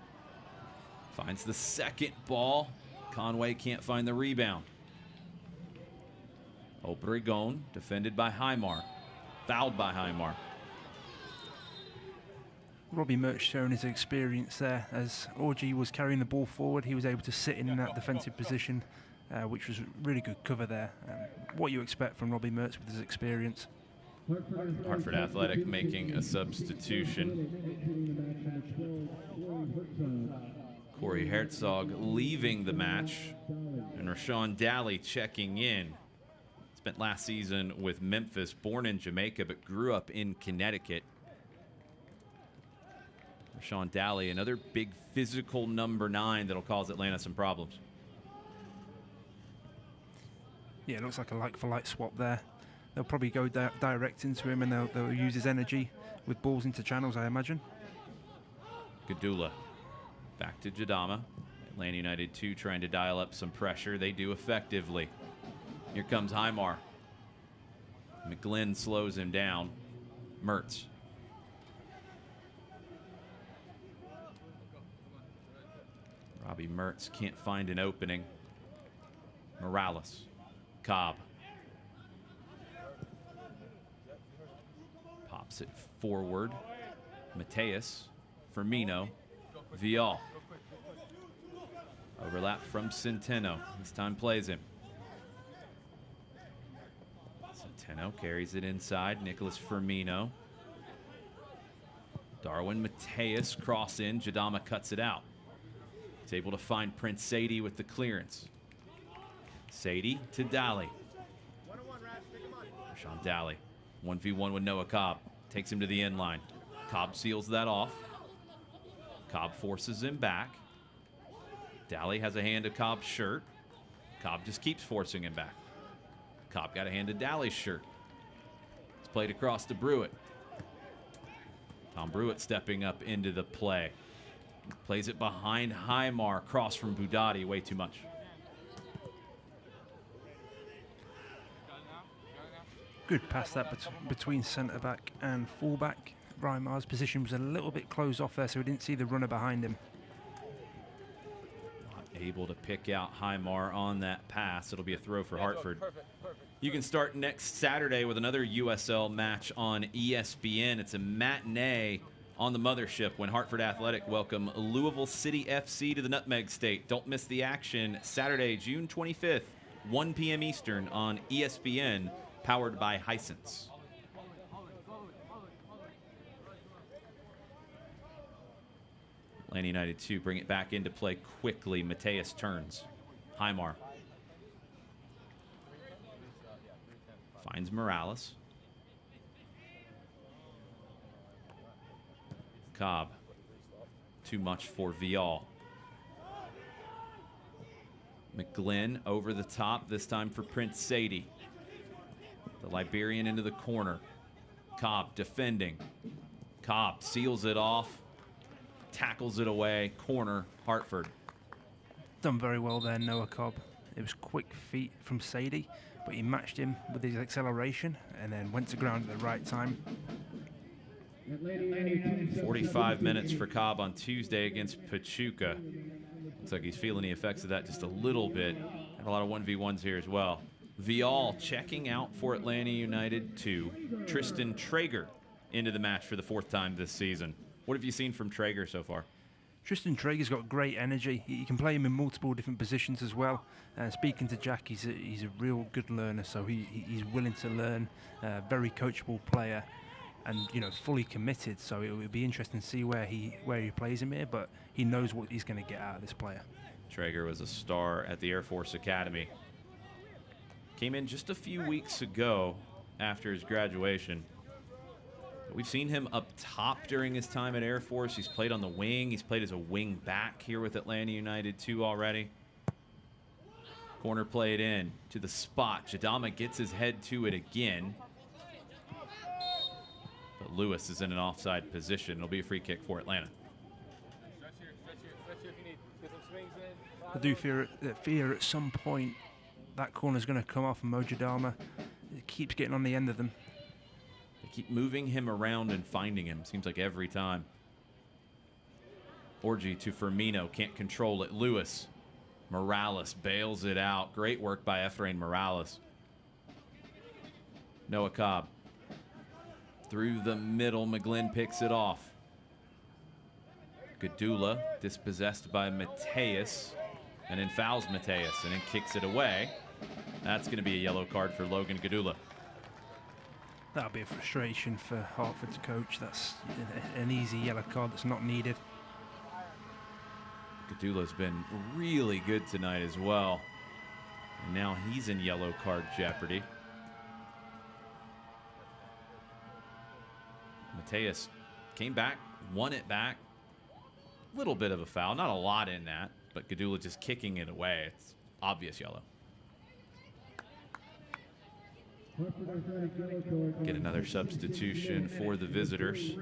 Finds the second ball. Conway can't find the rebound. Obregon defended by Highmar. Fouled by Highmar. Robbie Mertz showing his experience there. As Orji was carrying the ball forward, he was able to sit in that defensive position, which was really good cover there. What you expect from Robbie Mertz with his experience. Hartford Athletic making a substitution. Corey Herzog leaving the match, and Rashawn Daly checking in. Spent last season with Memphis, born in Jamaica, but grew up in Connecticut. Rashawn Daly, another big physical number 9 that'll cause Atlanta some problems. Yeah, it looks like a like-for-like swap there. They'll probably go direct into him, and they'll use his energy with balls into channels, I imagine. Gadula back to Jadama. Atlanta United 2 trying to dial up some pressure. They do effectively. Here comes Highmar. McGlynn slows him down. Mertz. Robbie Mertz can't find an opening. Morales. Cobb. Pops it forward. Mateus. Firmino. Vial. Overlap from Centeno. This time plays him. Centeno carries it inside. Nicholas Firmino. Darwin Mateus cross in. Jadama cuts it out. He's able to find Prince Sadie with the clearance. Sadie to Daly. Rashawn Daly. 1v1 with Noah Cobb. Takes him to the end line. Cobb seals that off. Cobb forces him back. Daly has a hand to Cobb's shirt. Cobb just keeps forcing him back. Cobb got a hand to Daly's shirt. It's played across to Brewitt. Tom Brewitt stepping up into the play. Plays it behind Highmar. Cross from Budati. Way too much. Good pass that between centre-back and full-back. Highmar's position was a little bit closed off there, so we didn't see the runner behind him. Not able to pick out Highmar on that pass. It'll be a throw for Hartford. Perfect. You can start next Saturday with another USL match on ESPN. It's a matinee on the mothership when Hartford Athletic welcome Louisville City FC to the Nutmeg State. Don't miss the action Saturday, June 25th, 1 p.m. Eastern on ESPN, powered by Hisense. Atlanta United 2 bring it back into play quickly. Mateus turns. Highmar. Finds Morales. Cobb. Too much for Vial. McGlynn over the top, this time for Prince Sadie. The Liberian into the corner. Cobb defending. Cobb seals it off. Tackles it away. Corner, Hartford. Done very well there, Noah Cobb. It was quick feet from Sadie, but he matched him with his acceleration and then went to ground at the right time. 45 minutes for Cobb on Tuesday against Pachuca. Looks like he's feeling the effects of that just a little bit. Had a lot of 1v1s here as well. Vial checking out for Atlanta United 2. Tristan Trager into the match for the 4th time this season. What have you seen from Trager so far? Tristan Trager's got great energy. You can play him in multiple different positions as well. Speaking to Jack, he's a real good learner, so he's willing to learn. Very coachable player. and fully committed. So it would be interesting to see where he plays him here, but he knows what he's going to get out of this player. Trager was a star at the Air Force Academy. Came in just a few weeks ago after his graduation. We've seen him up top during his time at Air Force. He's played on the wing. He's played as a wing back here with Atlanta United too already. Corner played in to the spot. Jadama gets his head to it again. But Lewis is in an offside position. It'll be a free kick for Atlanta. I do fear at some point that corner's going to come off and Mo Jadama. It keeps getting on the end of them. They keep moving him around and finding him. Seems like every time. Orji to Firmino. Can't control it. Lewis. Morales bails it out. Great work by Efrain Morales. Noah Cobb. Through the middle. McGlynn picks it off. Gadula dispossessed by Mateus. And then fouls Mateus and then kicks it away. That's going to be a yellow card for Logan Gadula. That'll be a frustration for Hartford's coach. That's an easy yellow card that's not needed. Gadula's been really good tonight as well. And now he's in yellow card jeopardy. Mateus came back, won it back. Little bit of a foul, not a lot in that, but Gadula just kicking it away. It's obvious yellow. Get another substitution for the visitors.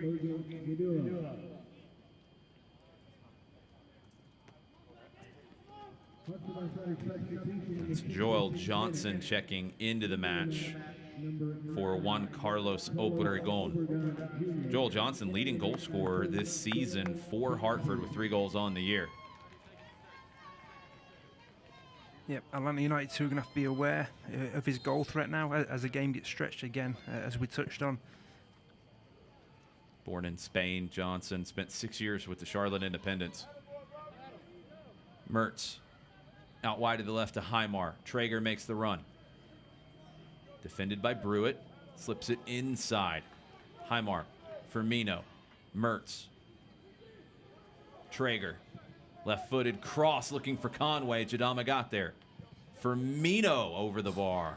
It's Joel Johnson checking into the match for Juan Carlos Obregon. Joel Johnson, leading goal scorer this season for Hartford with 3 goals on the year. Yep, Atlanta United too are going to have to be aware of his goal threat now as the game gets stretched again, as we touched on. Born in Spain, Johnson spent 6 years with the Charlotte Independents. Mertz out wide to the left to Highmar. Trager makes the run. Defended by Brewitt. Slips it inside. Highmar. Firmino. Mertz. Trager. Left-footed cross looking for Conway. Jadama got there. Firmino over the bar.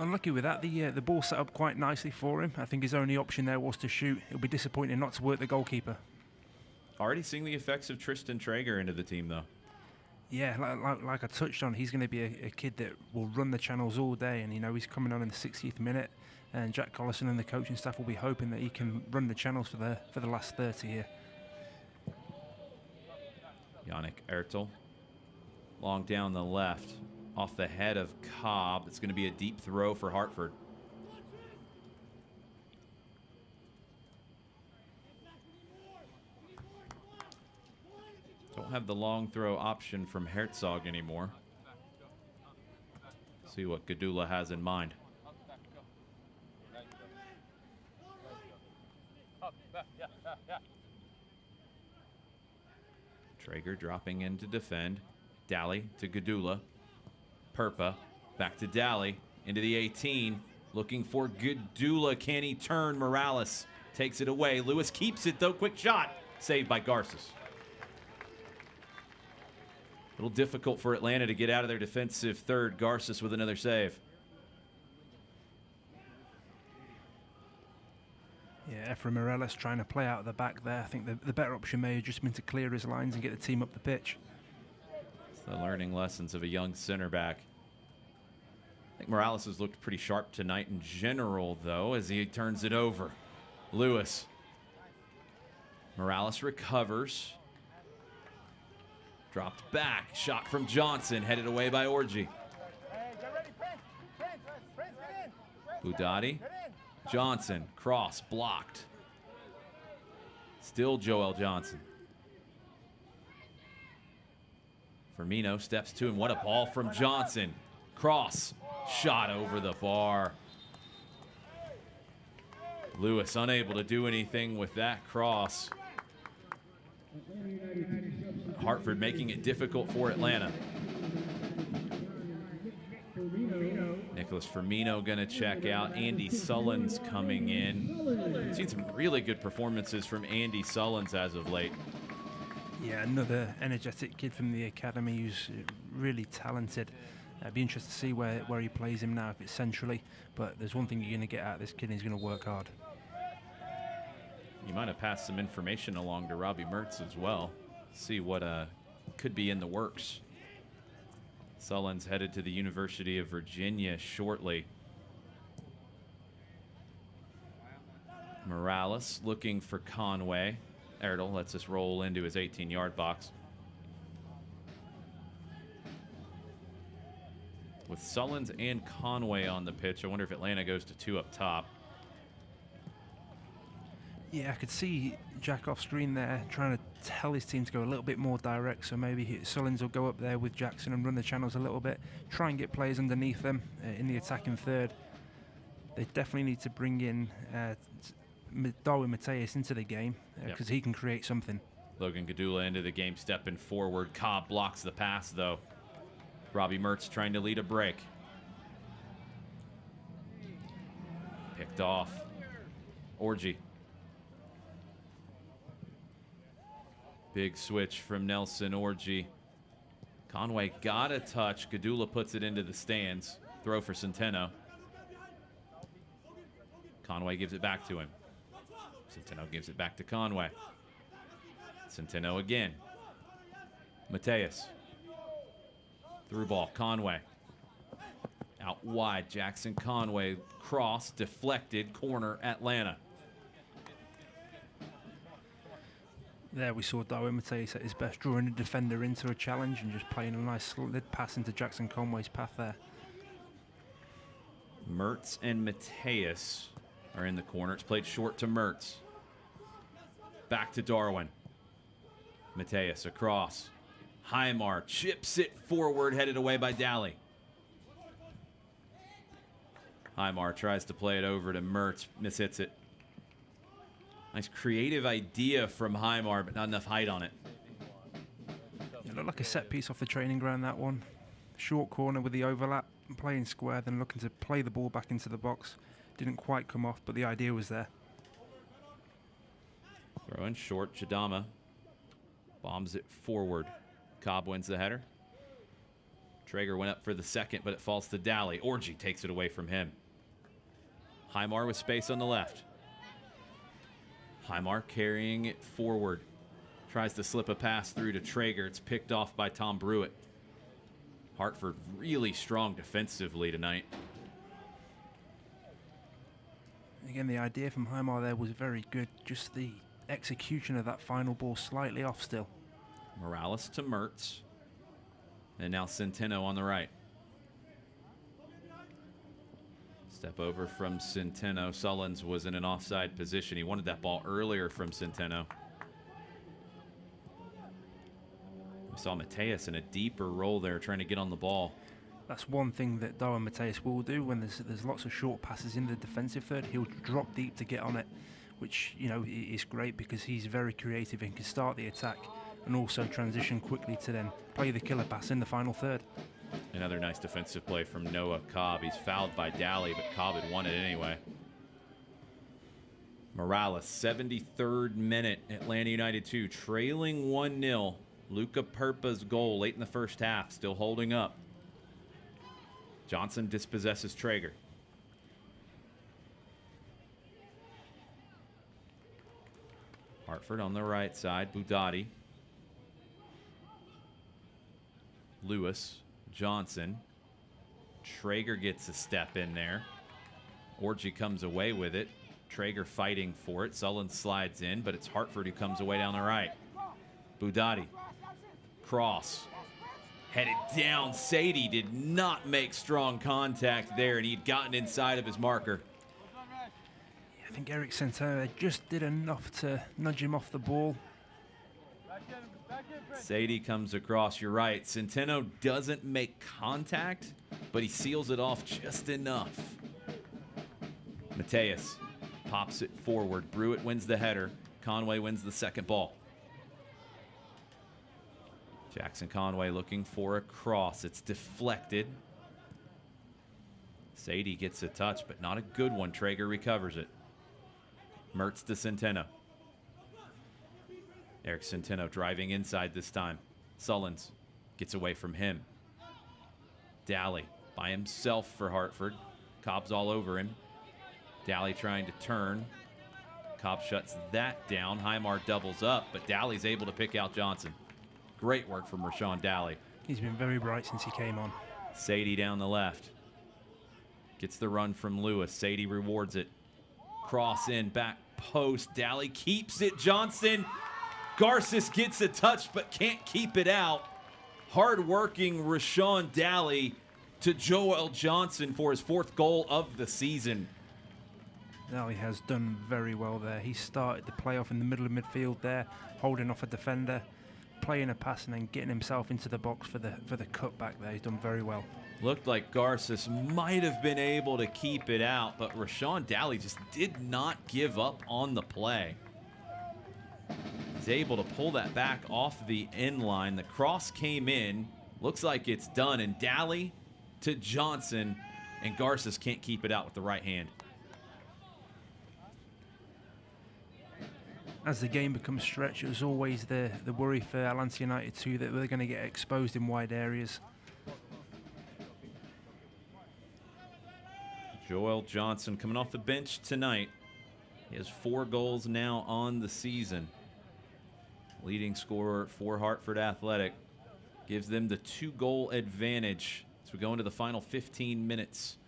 Unlucky with that. The ball set up quite nicely for him. I think his only option there was to shoot. It'll be disappointing not to work the goalkeeper. Already seeing the effects of Tristan Trager into the team, though. Yeah, like I touched on, he's going to be a kid that will run the channels all day, and he's coming on in the 60th minute, and Jack Collison and the coaching staff will be hoping that he can run the channels for the last 30 here. Yannick Ertel, long down the left, off the head of Cobb. It's going to be a deep throw for Hartford. Don't have the long throw option from Herzog anymore. See what Gadula has in mind. Trager dropping in to defend. Daly to Gadula. Perpa back to Daly into the 18. Looking for Gadula. Can he turn? Morales takes it away. Lewis keeps it though. Quick shot. Saved by Garces. A little difficult for Atlanta to get out of their defensive third. Garces with another save. Yeah, Efrain Morales trying to play out of the back there. I think the better option may have just been to clear his lines and get the team up the pitch. It's the learning lessons of a young center back. I think Morales has looked pretty sharp tonight in general, though, as he turns it over. Lewis. Morales recovers. Dropped back. Shot from Johnson. Headed away by Orji. Budati. Johnson. Cross. Blocked. Still Joel Johnson. Firmino steps to him. What a ball from Johnson. Cross. Shot over the bar. Lewis unable to do anything with that cross. Hartford making it difficult for Atlanta. Nick Nicholas Firmino going to check out. Andy Sullins coming in. Seen some really good performances from Andy Sullins as of late. Yeah, another energetic kid from the academy who's really talented. It'd be interesting to see where he plays him now, if it's centrally. But there's one thing you're going to get out of this kid, and he's going to work hard. You might have passed some information along to Robbie Mertz as well. See what could be in the works. Sullins headed to the University of Virginia shortly. Morales looking for Conway. Erdl lets us roll into his 18-yard box. With Sullins and Conway on the pitch, I wonder if Atlanta goes to 2 up top. Yeah, I could see Jack off screen there trying to tell his team to go a little bit more direct, so maybe Sullins will go up there with Jackson and run the channels a little bit, try and get players underneath them in the attacking third. They definitely need to bring in Darwin Mateus into the game because he can create something. Logan Gadula into the game, stepping forward. Cobb blocks the pass, though. Robbie Mertz trying to lead a break. Picked off. Orji. Big switch from Nelson Orji. Conway got a touch. Gadula puts it into the stands. Throw for Centeno. Conway gives it back to him. Centeno gives it back to Conway. Centeno again. Mateus. Through ball. Conway. Out wide. Jackson Conway. Cross. Deflected. Corner. Atlanta. There we saw Darwin Mateus at his best, drawing a defender into a challenge and just playing a nice slid pass into Jackson Conway's path there. Mertz and Mateus are in the corner. It's played short to Mertz. Back to Darwin. Mateus across. Highmar chips it forward, headed away by Daly. Highmar tries to play it over to Mertz, mishits it. Nice creative idea from Highmar, but not enough height on it. It looked like a set piece off the training ground, that one. Short corner with the overlap, playing square, then looking to play the ball back into the box. Didn't quite come off, but the idea was there. Throw in short, Chidama bombs it forward. Cobb wins the header. Traeger went up for the second, but it falls to Daly. Orji takes it away from him. Highmar with space on the left. Highmar carrying it forward. Tries to slip a pass through to Traeger. It's picked off by Tom Brewitt. Hartford really strong defensively tonight. Again, the idea from Highmar there was very good. Just the execution of that final ball slightly off still. Morales to Mertz. And now Centeno on the right. Step over from Centeno. Sullins was in an offside position. He wanted that ball earlier from Centeno. We saw Mateus in a deeper role there trying to get on the ball. That's one thing that Darwin Mateus will do when there's lots of short passes in the defensive third. He'll drop deep to get on it, which, you know, is great because he's very creative and can start the attack and also transition quickly to then play the killer pass in the final third. Another nice defensive play from Noah Cobb. He's fouled by Daly, but Cobb had won it anyway. Morales, 73rd minute, Atlanta United 2, trailing 1-0. Luca Perpa's goal late in the first half, still holding up. Johnson dispossesses Traeger. Hartford on the right side, Budati. Lewis, Johnson. Traeger gets a step in there. Orji comes away with it. Traeger fighting for it. Sullins slides in, but it's Hartford who comes away down the right. Budati. Cross. Headed down. Sadie did not make strong contact there, and he'd gotten inside of his marker. I think Eric Centeno just did enough to nudge him off the ball. Sadie comes across, you're right. Centeno doesn't make contact, but he seals it off just enough. Mateus pops it forward. Brewitt wins the header. Conway wins the second ball. Jackson Conway looking for a cross. It's deflected. Sadie gets a touch, but not a good one. Trager recovers it. Mertz to Centeno. Eric Centeno driving inside this time. Sullins gets away from him. Daly by himself for Hartford. Cobb's all over him. Daly trying to turn. Cobb shuts that down. Highmark doubles up, but Daly's able to pick out Johnson. Great work from Rashawn Daly. He's been very bright since he came on. Sadie down the left. Gets the run from Lewis. Sadie rewards it. Cross in, back post. Daly keeps it. Johnson. Garces gets a touch, but can't keep it out. Hard-working Rashawn Daly to Joel Johnson for his 4th goal of the season. Daly has done very well there. He started the playoff in the middle of midfield there, holding off a defender, playing a pass, and then getting himself into the box for the cutback there. He's done very well. Looked like Garces might have been able to keep it out, but Rashawn Daly just did not give up on the play. He's able to pull that back off the end line. The cross came in. Looks like it's done, and Daly to Johnson, and Garces can't keep it out with the right hand. As the game becomes stretched, it was always the worry for Atlanta United too that they're going to get exposed in wide areas. Joel Johnson coming off the bench tonight. He has 4 goals now on the season. Leading scorer for Hartford Athletic. Gives them the 2-goal advantage as we go into the final 15 minutes.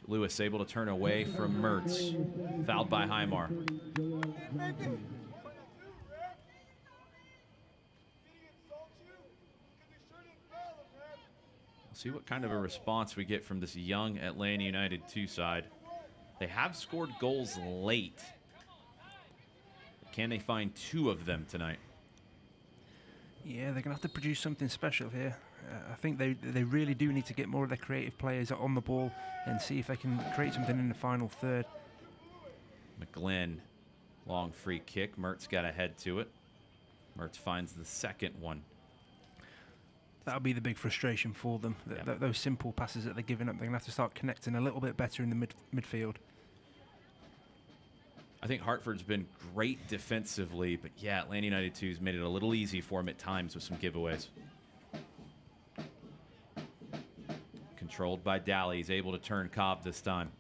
Lewis able to turn away from Mertz. Fouled by Highmar. We'll see what kind of a response we get from this young Atlanta United 2 side. They have scored goals late. Can they find 2 of them tonight? Yeah, they're going to have to produce something special here. I think they really do need to get more of their creative players on the ball and see if they can create something in the final third. McGlynn, long free kick. Mertz got ahead to it. Mertz finds the second one. That'll be the big frustration for them. Those simple passes that they're giving up, they're going to have to start connecting a little bit better in the midfield. I think Hartford's been great defensively, but yeah, Atlanta United 2's made it a little easy for them at times with some giveaways. Controlled by Daly. He's able to turn Cobb this time.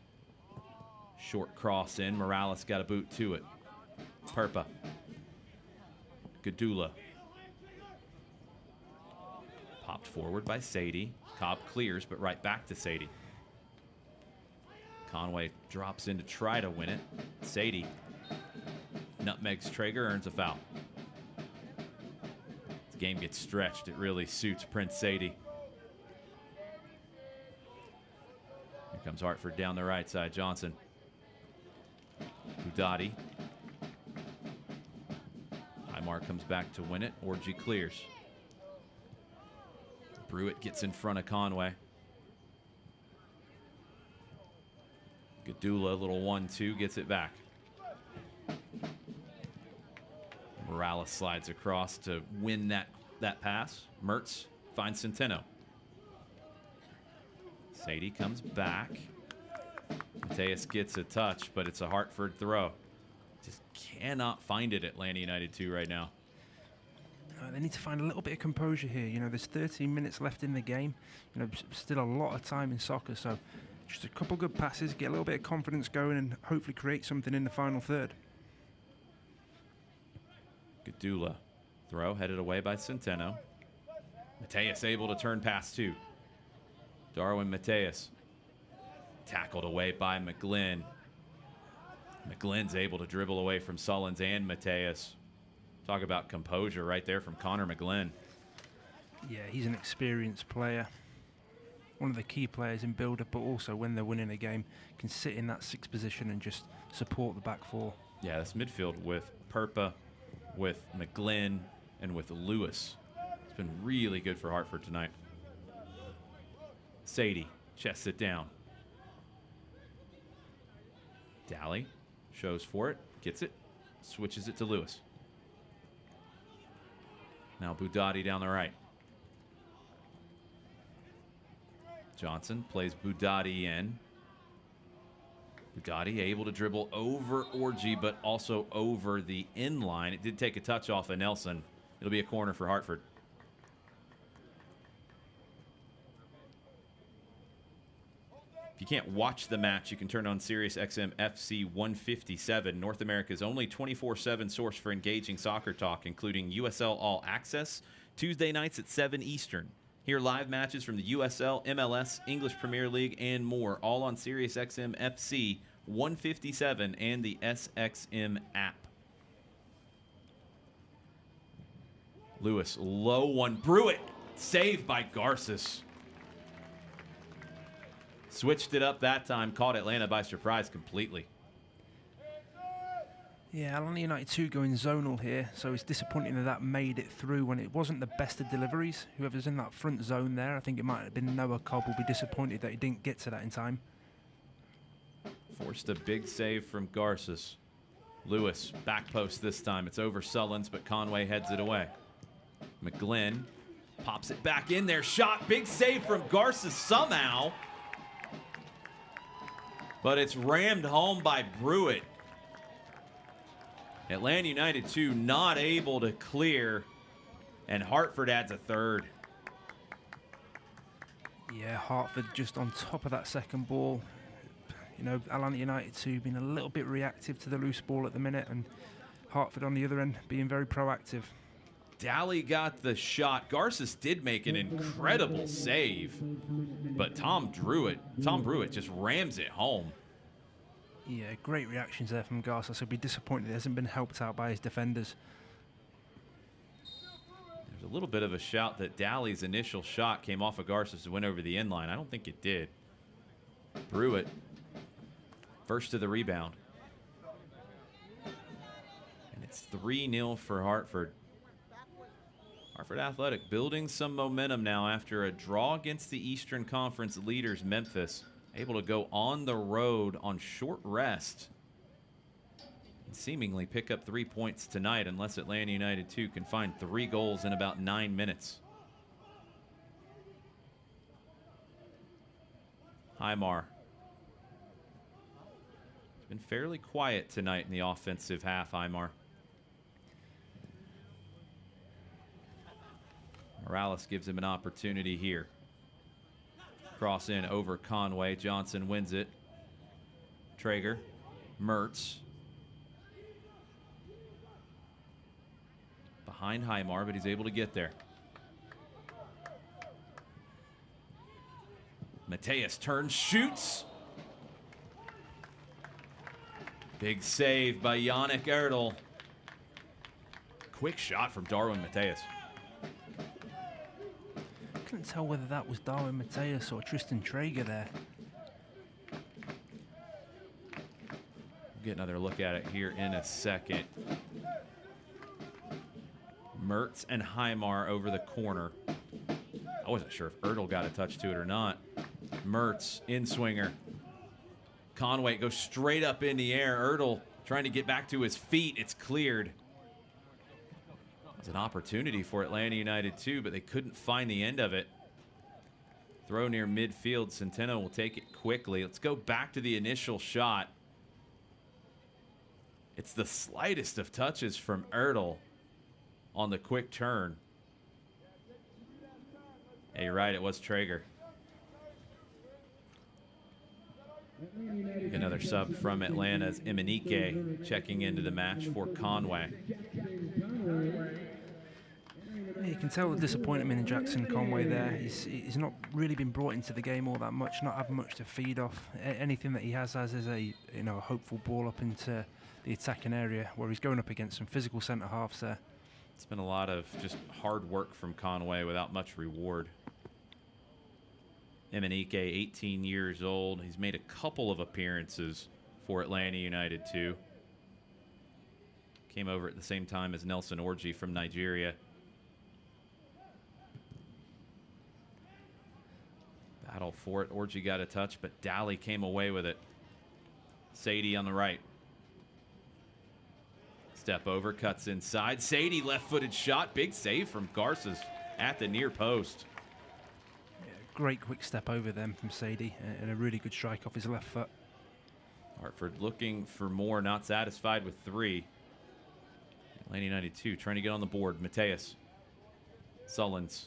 Short cross in. Morales got a boot to it. Perpa. Gadula. Popped forward by Sadie. Cobb clears, but right back to Sadie. Conway drops in to try to win it. Sadie nutmegs Trager, earns a foul. The game gets stretched. It really suits Prince Sadie. Here comes Hartford down the right side. Johnson. Budati. Highmark comes back to win it. Orgy clears. Brewitt gets in front of Conway. Gadula, little 1-2, gets it back. Morales slides across to win that pass. Mertz finds Centeno. Sadie comes back. Mateus gets a touch, but it's a Hartford throw. Just cannot find it, Atlanta United 2 right now. They need to find a little bit of composure here. You know, there's 13 minutes left in the game. You know, still a lot of time in soccer, so just a couple good passes, get a little bit of confidence going, and hopefully create something in the final third. Gadula. Throw headed away by Centeno. Mateus able to turn past 2. Darwin Mateus. Tackled away by McGlynn. McGlynn's able to dribble away from Sullins and Mateus. Talk about composure right there from Connor McGlynn. Yeah, he's an experienced player. One of the key players in build-up, but also when they're winning a game, can sit in that 6th position and just support the back 4. Yeah, this midfield with Perpa, with McGlynn, and with Lewis. It's been really good for Hartford tonight. Sadie chests it down. Daly shows for it, gets it, switches it to Lewis. Now Budati down the right. Johnson plays Budati in. Budati able to dribble over Orji, but also over the inline. It did take a touch off of Nelson. It'll be a corner for Hartford. If you can't watch the match, you can turn on Sirius XM FC 157, North America's only 24/7 source for engaging soccer talk, including USL All Access, Tuesday nights at 7 Eastern. Hear live matches from the USL, MLS, English Premier League, and more, all on Sirius XM FC 157 and the SXM app. Lewis, low one. Brewitt, saved by Garces. Switched it up that time, caught Atlanta by surprise completely. Yeah, Atlanta United 2 going zonal here, so it's disappointing that made it through when it wasn't the best of deliveries. Whoever's in that front zone there, I think it might have been Noah Cobb, will be disappointed that he didn't get to that in time. Forced a big save from Garces. Lewis, back post this time. It's over Sullins, but Conway heads it away. McGlynn pops it back in there. Shot, big save from Garces somehow. But it's rammed home by Brewitt. Atlanta United 2 not able to clear, and Hartford adds a third. Yeah, Hartford just on top of that second ball. You know, Atlanta United 2 being a little bit reactive to the loose ball at the minute, and Hartford on the other end being very proactive. Daly got the shot. Garces did make an incredible save, but Tom Brewitt just rams it home. Yeah, great reactions there from Garces. He'll be disappointed he hasn't been helped out by his defenders. There's a little bit of a shout that Daly's initial shot came off of Garces to win over the end line. I don't think it did. Brewitt, first to the rebound. And it's 3-0 for Hartford. Hartford Athletic building some momentum now after a draw against the Eastern Conference leaders, Memphis. Able to go on the road on short rest and seemingly pick up 3 points tonight, unless Atlanta United 2 can find 3 goals in about 9 minutes. Highmar. It's been fairly quiet tonight in the offensive half, Highmar. Morales gives him an opportunity here. Cross in over Conway. Johnson wins it. Trager. Mertz. Behind Highmar, but he's able to get there. Mateus turns, shoots. Big save by Yannick Erdl. Quick shot from Darwin Mateus. Couldn't tell whether that was Darwin Mateus or Tristan Trager there. We'll get another look at it here in a second. Mertz and Highmar over the corner. I wasn't sure if Erdl got a touch to it or not. Mertz, in-swinger. Conway goes straight up in the air. Erdl trying to get back to his feet. It's cleared. It's an opportunity for Atlanta United too, but they couldn't find the end of it. Throw near midfield. Centeno will take it quickly. Let's go back to the initial shot. It's the slightest of touches from Erdl on the quick turn. Hey, you're right, it was Trager. Another sub from Atlanta's Emenike checking into the match for Conway. You can tell the disappointment in Jackson Conway there. He's not really been brought into the game all that much, not having much to feed off. Anything that he has is a hopeful ball up into the attacking area where he's going up against some physical centre halves there. It's been a lot of just hard work from Conway without much reward. Emenike, 18 years old. He's made a couple of appearances for Atlanta United too. Came over at the same time as Nelson Orji from Nigeria. Battle for it. Orji got a touch, but Daly came away with it. Sadie on the right. Step over, cuts inside. Sadie left-footed shot. Big save from Garces at the near post. Yeah, great quick step over them from Sadie, and a really good strike off his left foot. Hartford looking for more, not satisfied with 3. Atlanta United 2 trying to get on the board. Mateus, Sullins,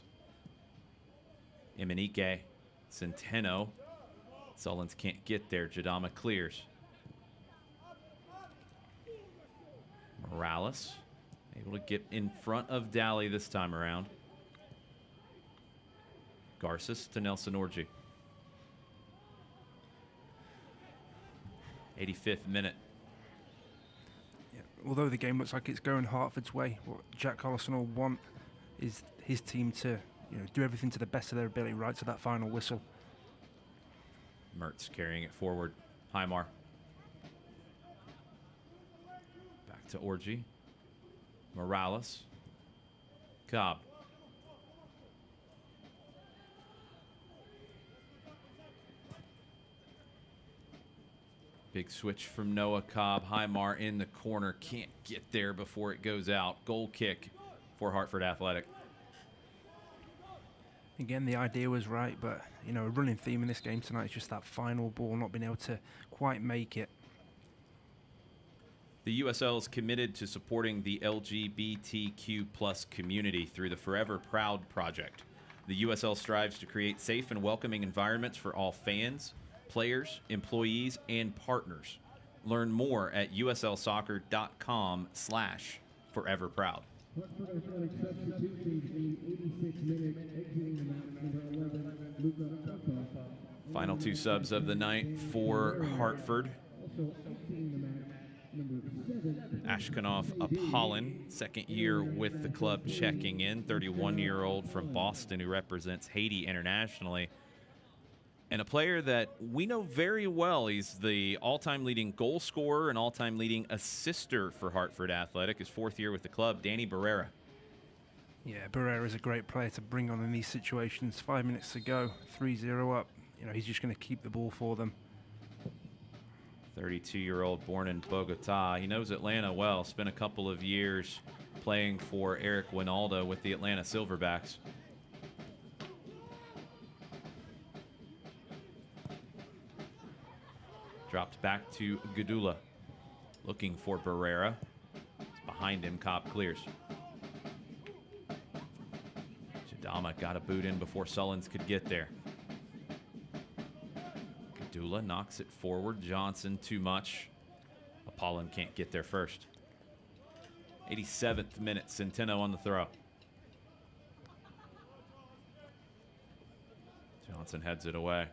Imanike, Centeno. Sullins can't get there. Jadama clears. Morales able to get in front of Daly this time around. Garces to Nelson Orji. 85th minute. Yeah, although the game looks like it's going Hartford's way, what Jack Collison will want is his team to do everything to the best of their ability right to that final whistle. Mertz carrying it forward. Highmar. Back to Orji. Morales. Cobb. Big switch from Noah Cobb. Highmar in the corner. Can't get there before it goes out. Goal kick for Hartford Athletic. Again, the idea was right, but a running theme in this game tonight is just that final ball not being able to quite make it. The USL is committed to supporting the LGBTQ plus community through the Forever Proud project. The USL strives to create safe and welcoming environments for all fans, players, employees, and partners. Learn more at uslsoccer.com/foreverproud. Final 2 subs of the night for Hartford. Ashkenov Apollon, second year with the club, checking in. 31-year-old from Boston who represents Haiti internationally. And a player that we know very well. He's the all-time leading goal scorer and all-time leading assister for Hartford Athletic. His 4th year with the club, Danny Barrera. Yeah, Barrera is a great player to bring on in these situations. 5 minutes to go, 3-0 up. He's just going to keep the ball for them. 32-year-old, born in Bogota. He knows Atlanta well. Spent a couple of years playing for Eric Winaldo with the Atlanta Silverbacks. Dropped back to Gadula. Looking for Barrera. It's behind him. Cobb clears. Jadama got a boot in before Sullins could get there. Gadula knocks it forward. Johnson too much. Apollon can't get there first. 87th minute. Centeno on the throw. Johnson heads it away.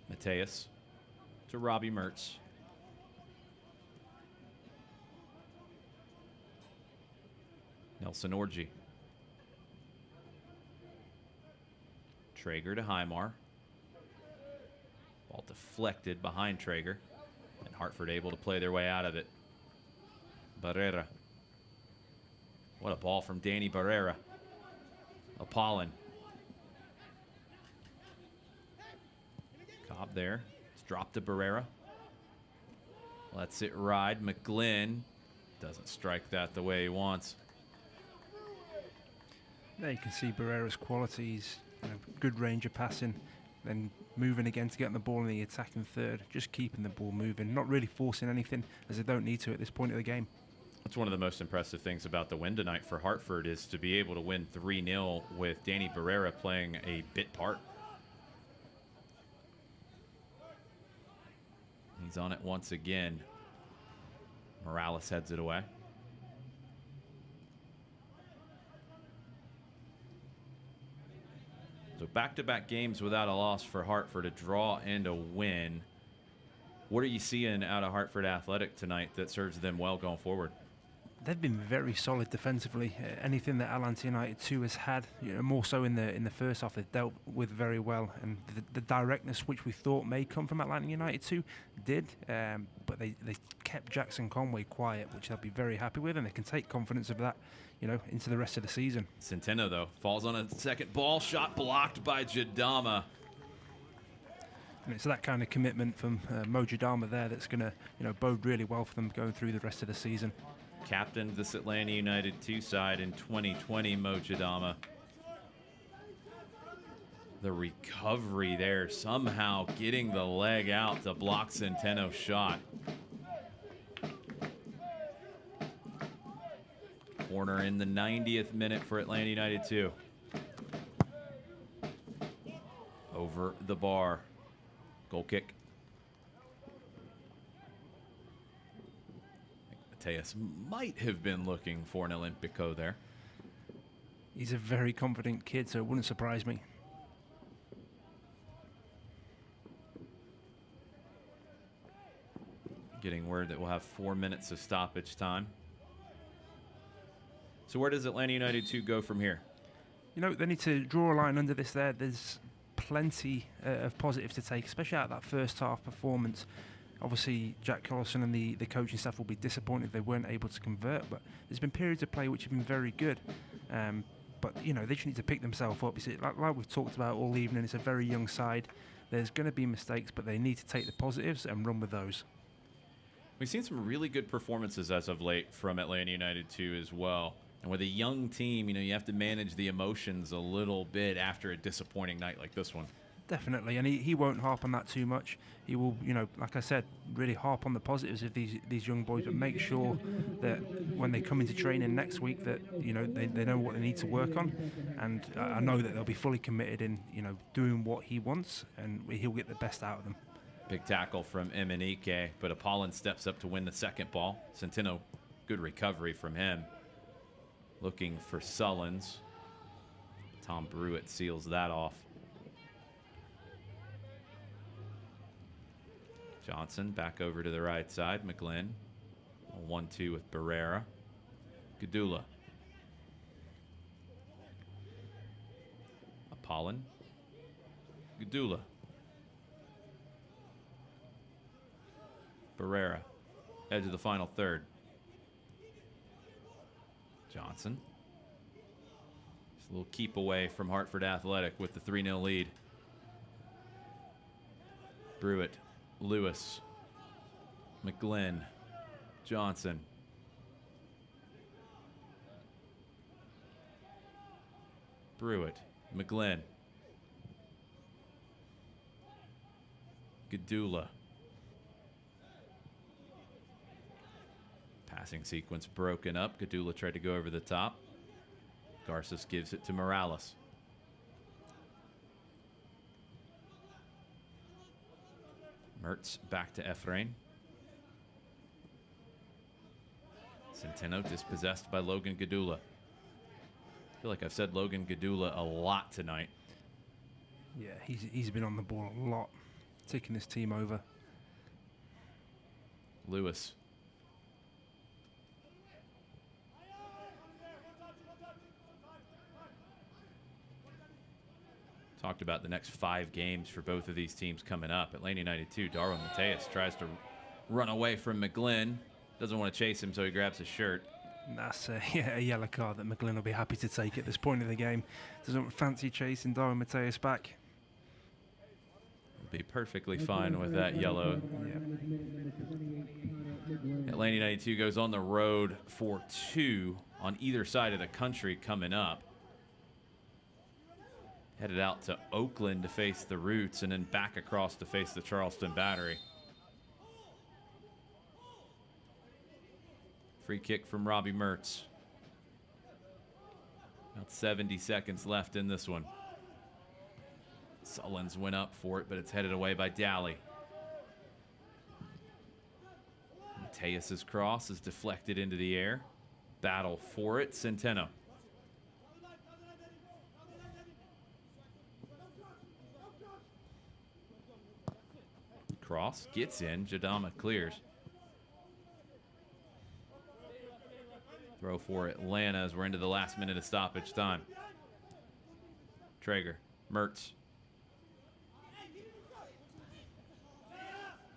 Mateus to Robbie Mertz. Nelson Orji. Trager to Highmar. Ball deflected behind Trager. And Hartford able to play their way out of it. Barrera. What a ball from Danny Barrera. Apollon. Cobb there. It's dropped to Barrera. Lets it ride. McGlynn doesn't strike that the way he wants. There you can see Barrera's qualities. Good range of passing, then moving again to get the ball in the attacking third. Just keeping the ball moving, not really forcing anything, as they don't need to at this point of the game. That's one of the most impressive things about the win tonight for Hartford, is to be able to win 3-0 with Danny Barrera playing a bit part. He's on it once again. Morales heads it away. So back-to-back games without a loss for Hartford, a draw and a win. What are you seeing out of Hartford Athletic tonight that serves them well going forward? They've been very solid defensively. Anything that Atlanta United 2 has had, more so in the first half, they've dealt with very well. And the directness which we thought may come from Atlanta United 2 did, but they kept Jackson Conway quiet, which they'll be very happy with, and they can take confidence of that, into the rest of the season. Centeno, though, falls on a second ball shot, blocked by Jadama. And it's that kind of commitment from Mo Jadama there that's going to, bode really well for them going through the rest of the season. captained this Atlanta United 2 side in 2020, Mo Jadama. The recovery there, somehow getting the leg out to block Centeno's shot. Corner in the 90th minute for Atlanta United 2. Over the bar. Goal kick. Mateus might have been looking for an Olympico there. He's a very confident kid, so it wouldn't surprise me. Getting word that we'll have 4 minutes of stoppage time. So where does Atlanta United 2 go from here? You know, they need to draw a line under this there. There's plenty of positives to take, especially out of that first half performance. Obviously, Jack Collison and the coaching staff will be disappointed they weren't able to convert, but there's been periods of play which have been very good. But, you know, they just need to pick themselves up. You see, like we've talked about all evening, it's a very young side. There's going to be mistakes, but they need to take the positives and run with those. We've seen some really good performances as of late from Atlanta United 2 as well. And with a young team, you know, you have to manage the emotions a little bit after a disappointing night like this one. Definitely, and he won't harp on that too much. He will, you know, like I said, really harp on the positives of these young boys, but make sure that when they come into training next week that, you know, they know what they need to work on. And I know that they'll be fully committed in, you know, doing what he wants, and he'll get the best out of them. Big tackle from Emenike, but Apollon steps up to win the second ball. Centeno, good recovery from him. Looking for Sullins. Tom Brewitt seals that off. Johnson back over to the right side. McGlynn. A 1-2 with Barrera. Gadula. Apollon. Gadula. Barrera. Edge of the final third. Johnson. Just a little keep away from Hartford Athletic with the 3-0 lead. Brewitt. Lewis. McGlynn. Johnson. Brewitt. McGlynn. Gadula. Passing sequence broken up. Gadula tried to go over the top. Garces gives it to Morales. Mertz back to Efrain. Centeno dispossessed by Logan Gadula. I feel like I've said Logan Gadula a lot tonight. Yeah, he's been on the ball a lot, taking this team over. Lewis. Talked about the next 5 games for both of these teams coming up. Atlanta United 2, Darwin Mateus tries to run away from McGlynn. Doesn't want to chase him, so he grabs his shirt. That's a yellow card that McGlynn will be happy to take at this point in the game. Doesn't fancy chasing Darwin Mateus back. He'll be perfectly fine with that yellow. Yeah. Atlanta United 2 goes on the road for 2 on either side of the country coming up. Headed out to Oakland to face the Roots and then back across to face the Charleston Battery. Free kick from Robbie Mertz. About 70 seconds left in this one. Sullins went up for it, but it's headed away by Daly. Mateus's cross is deflected into the air. Battle for it, Centeno. Cross gets in. Jadama clears. Throw for Atlanta as we're into the last minute of stoppage time. Trager. Mertz.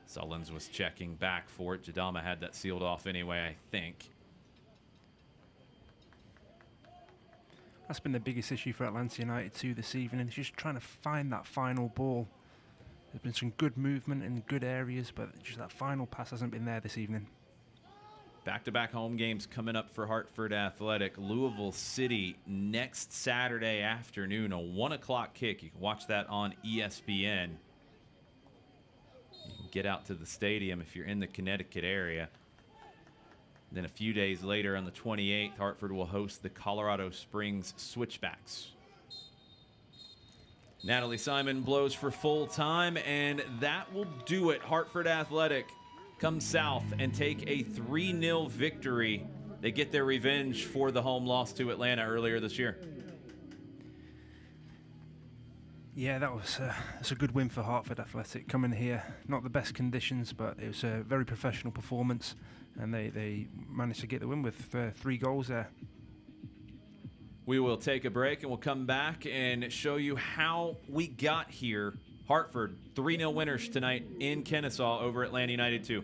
Sullins was checking back for it. Jadama had that sealed off anyway, I think. That's been the biggest issue for Atlanta United too this evening. It's just trying to find that final ball. There's been some good movement in good areas, but just that final pass hasn't been there this evening. Back-to-back home games coming up for Hartford Athletic. Louisville City next Saturday afternoon, a 1 o'clock kick. You can watch that on ESPN. You can get out to the stadium if you're in the Connecticut area. Then a few days later on the 28th, Hartford will host the Colorado Springs Switchbacks. Natalie Simon blows for full time, and that will do it. Hartford Athletic come south and take a 3-0 victory. They get their revenge for the home loss to Atlanta earlier this year. Yeah, that's a good win for Hartford Athletic. Coming here, not the best conditions, but it was a very professional performance, and they managed to get the win with 3 goals there. We will take a break, and we'll come back and show you how we got here. Hartford, 3-0 winners tonight in Kennesaw over Atlanta United 2.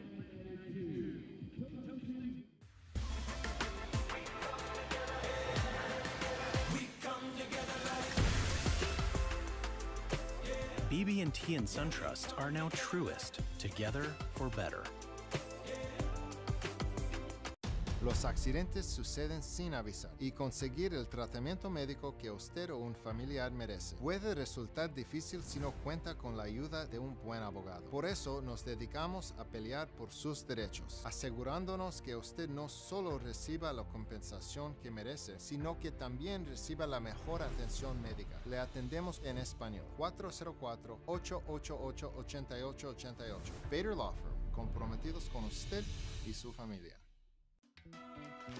BB&T and SunTrust are now Truist, together for better. Los accidentes suceden sin avisar y conseguir el tratamiento médico que usted o un familiar merece puede resultar difícil si no cuenta con la ayuda de un buen abogado. Por eso nos dedicamos a pelear por sus derechos, asegurándonos que usted no solo reciba la compensación que merece, sino que también reciba la mejor atención médica. Le atendemos en español. 404-888-8888. Bader Law Firm, comprometidos con usted y su familia.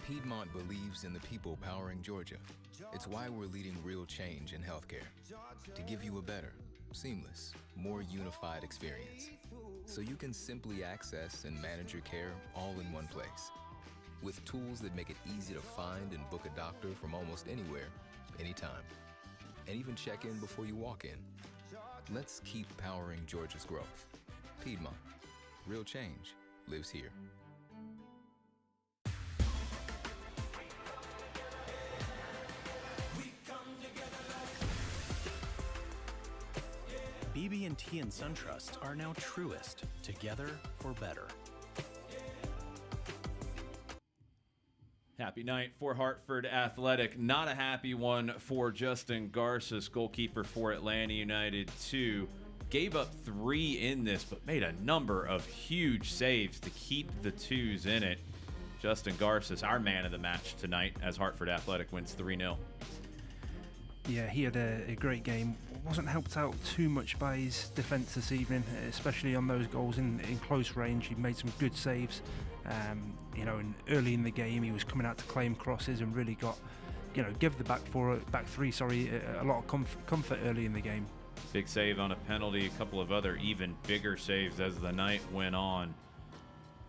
Piedmont believes in the people powering Georgia. It's why we're leading real change in healthcare. To give you a better, seamless, more unified experience. So you can simply access and manage your care all in one place. With tools that make it easy to find and book a doctor from almost anywhere, anytime. And even check in before you walk in. Let's keep powering Georgia's growth. Piedmont. Real change lives here. BB&T and SunTrust are now Truist, together for better. Happy night for Hartford Athletic. Not a happy one for Justin Garces, goalkeeper for Atlanta United 2. Gave up 3 in this, but made a number of huge saves to keep the 2s in it. Justin Garces, our man of the match tonight, as Hartford Athletic wins 3-0. Yeah, he had a great game. Wasn't helped out too much by his defence this evening, especially on those goals in close range. He made some good saves. And early in the game, he was coming out to claim crosses and really got, give the back three, a lot of comfort early in the game. Big save on a penalty, a couple of other even bigger saves as the night went on.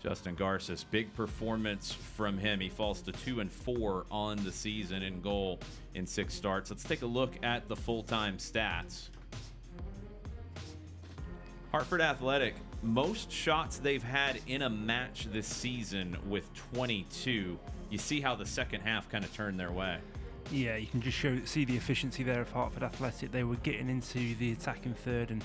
Justin Garces, big performance from him. He falls to 2-4 on the season in goal in 6 starts. Let's take a look at the full-time stats. Hartford Athletic, most shots they've had in a match this season with 22. You see how the second half kind of turned their way. Yeah, you can just see the efficiency there of Hartford Athletic. They were getting into the attacking third and,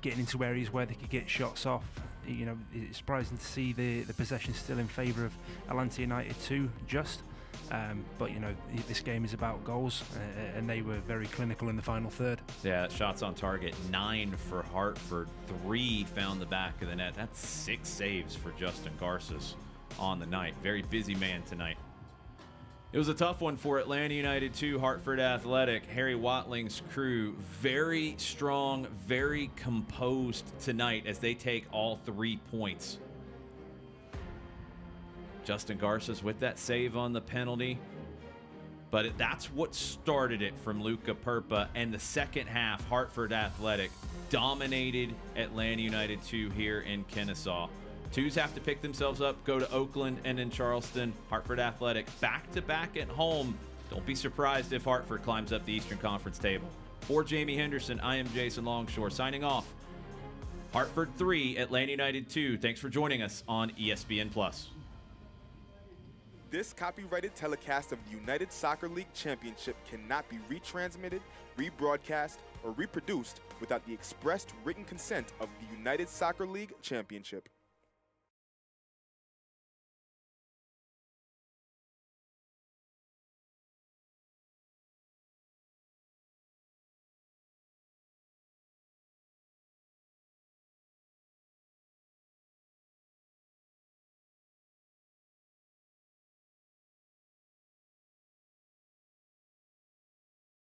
getting into areas where they could get shots off. It's surprising to see the possession still in favour of Atlanta United 2, but this game is about goals, and they were very clinical in the final third. Yeah, shots on target, 9 for Hartford, 3 found the back of the net. That's 6 saves for Justin Garces on the night. Very busy man tonight. It was a tough one for Atlanta United 2, Hartford Athletic. Harry Watling's crew, very strong, very composed tonight as they take all 3 points. Justin Garces with that save on the penalty. But that's what started it from Luca Perpa. And the second half, Hartford Athletic dominated Atlanta United 2 here in Kennesaw. 2s have to pick themselves up, go to Oakland and then Charleston. Hartford Athletic back-to-back at home. Don't be surprised if Hartford climbs up the Eastern Conference table. For Jamie Henderson, I am Jason Longshore signing off. Hartford 3, Atlanta United 2. Thanks for joining us on ESPN+. This copyrighted telecast of the United Soccer League Championship cannot be retransmitted, rebroadcast, or reproduced without the expressed written consent of the United Soccer League Championship.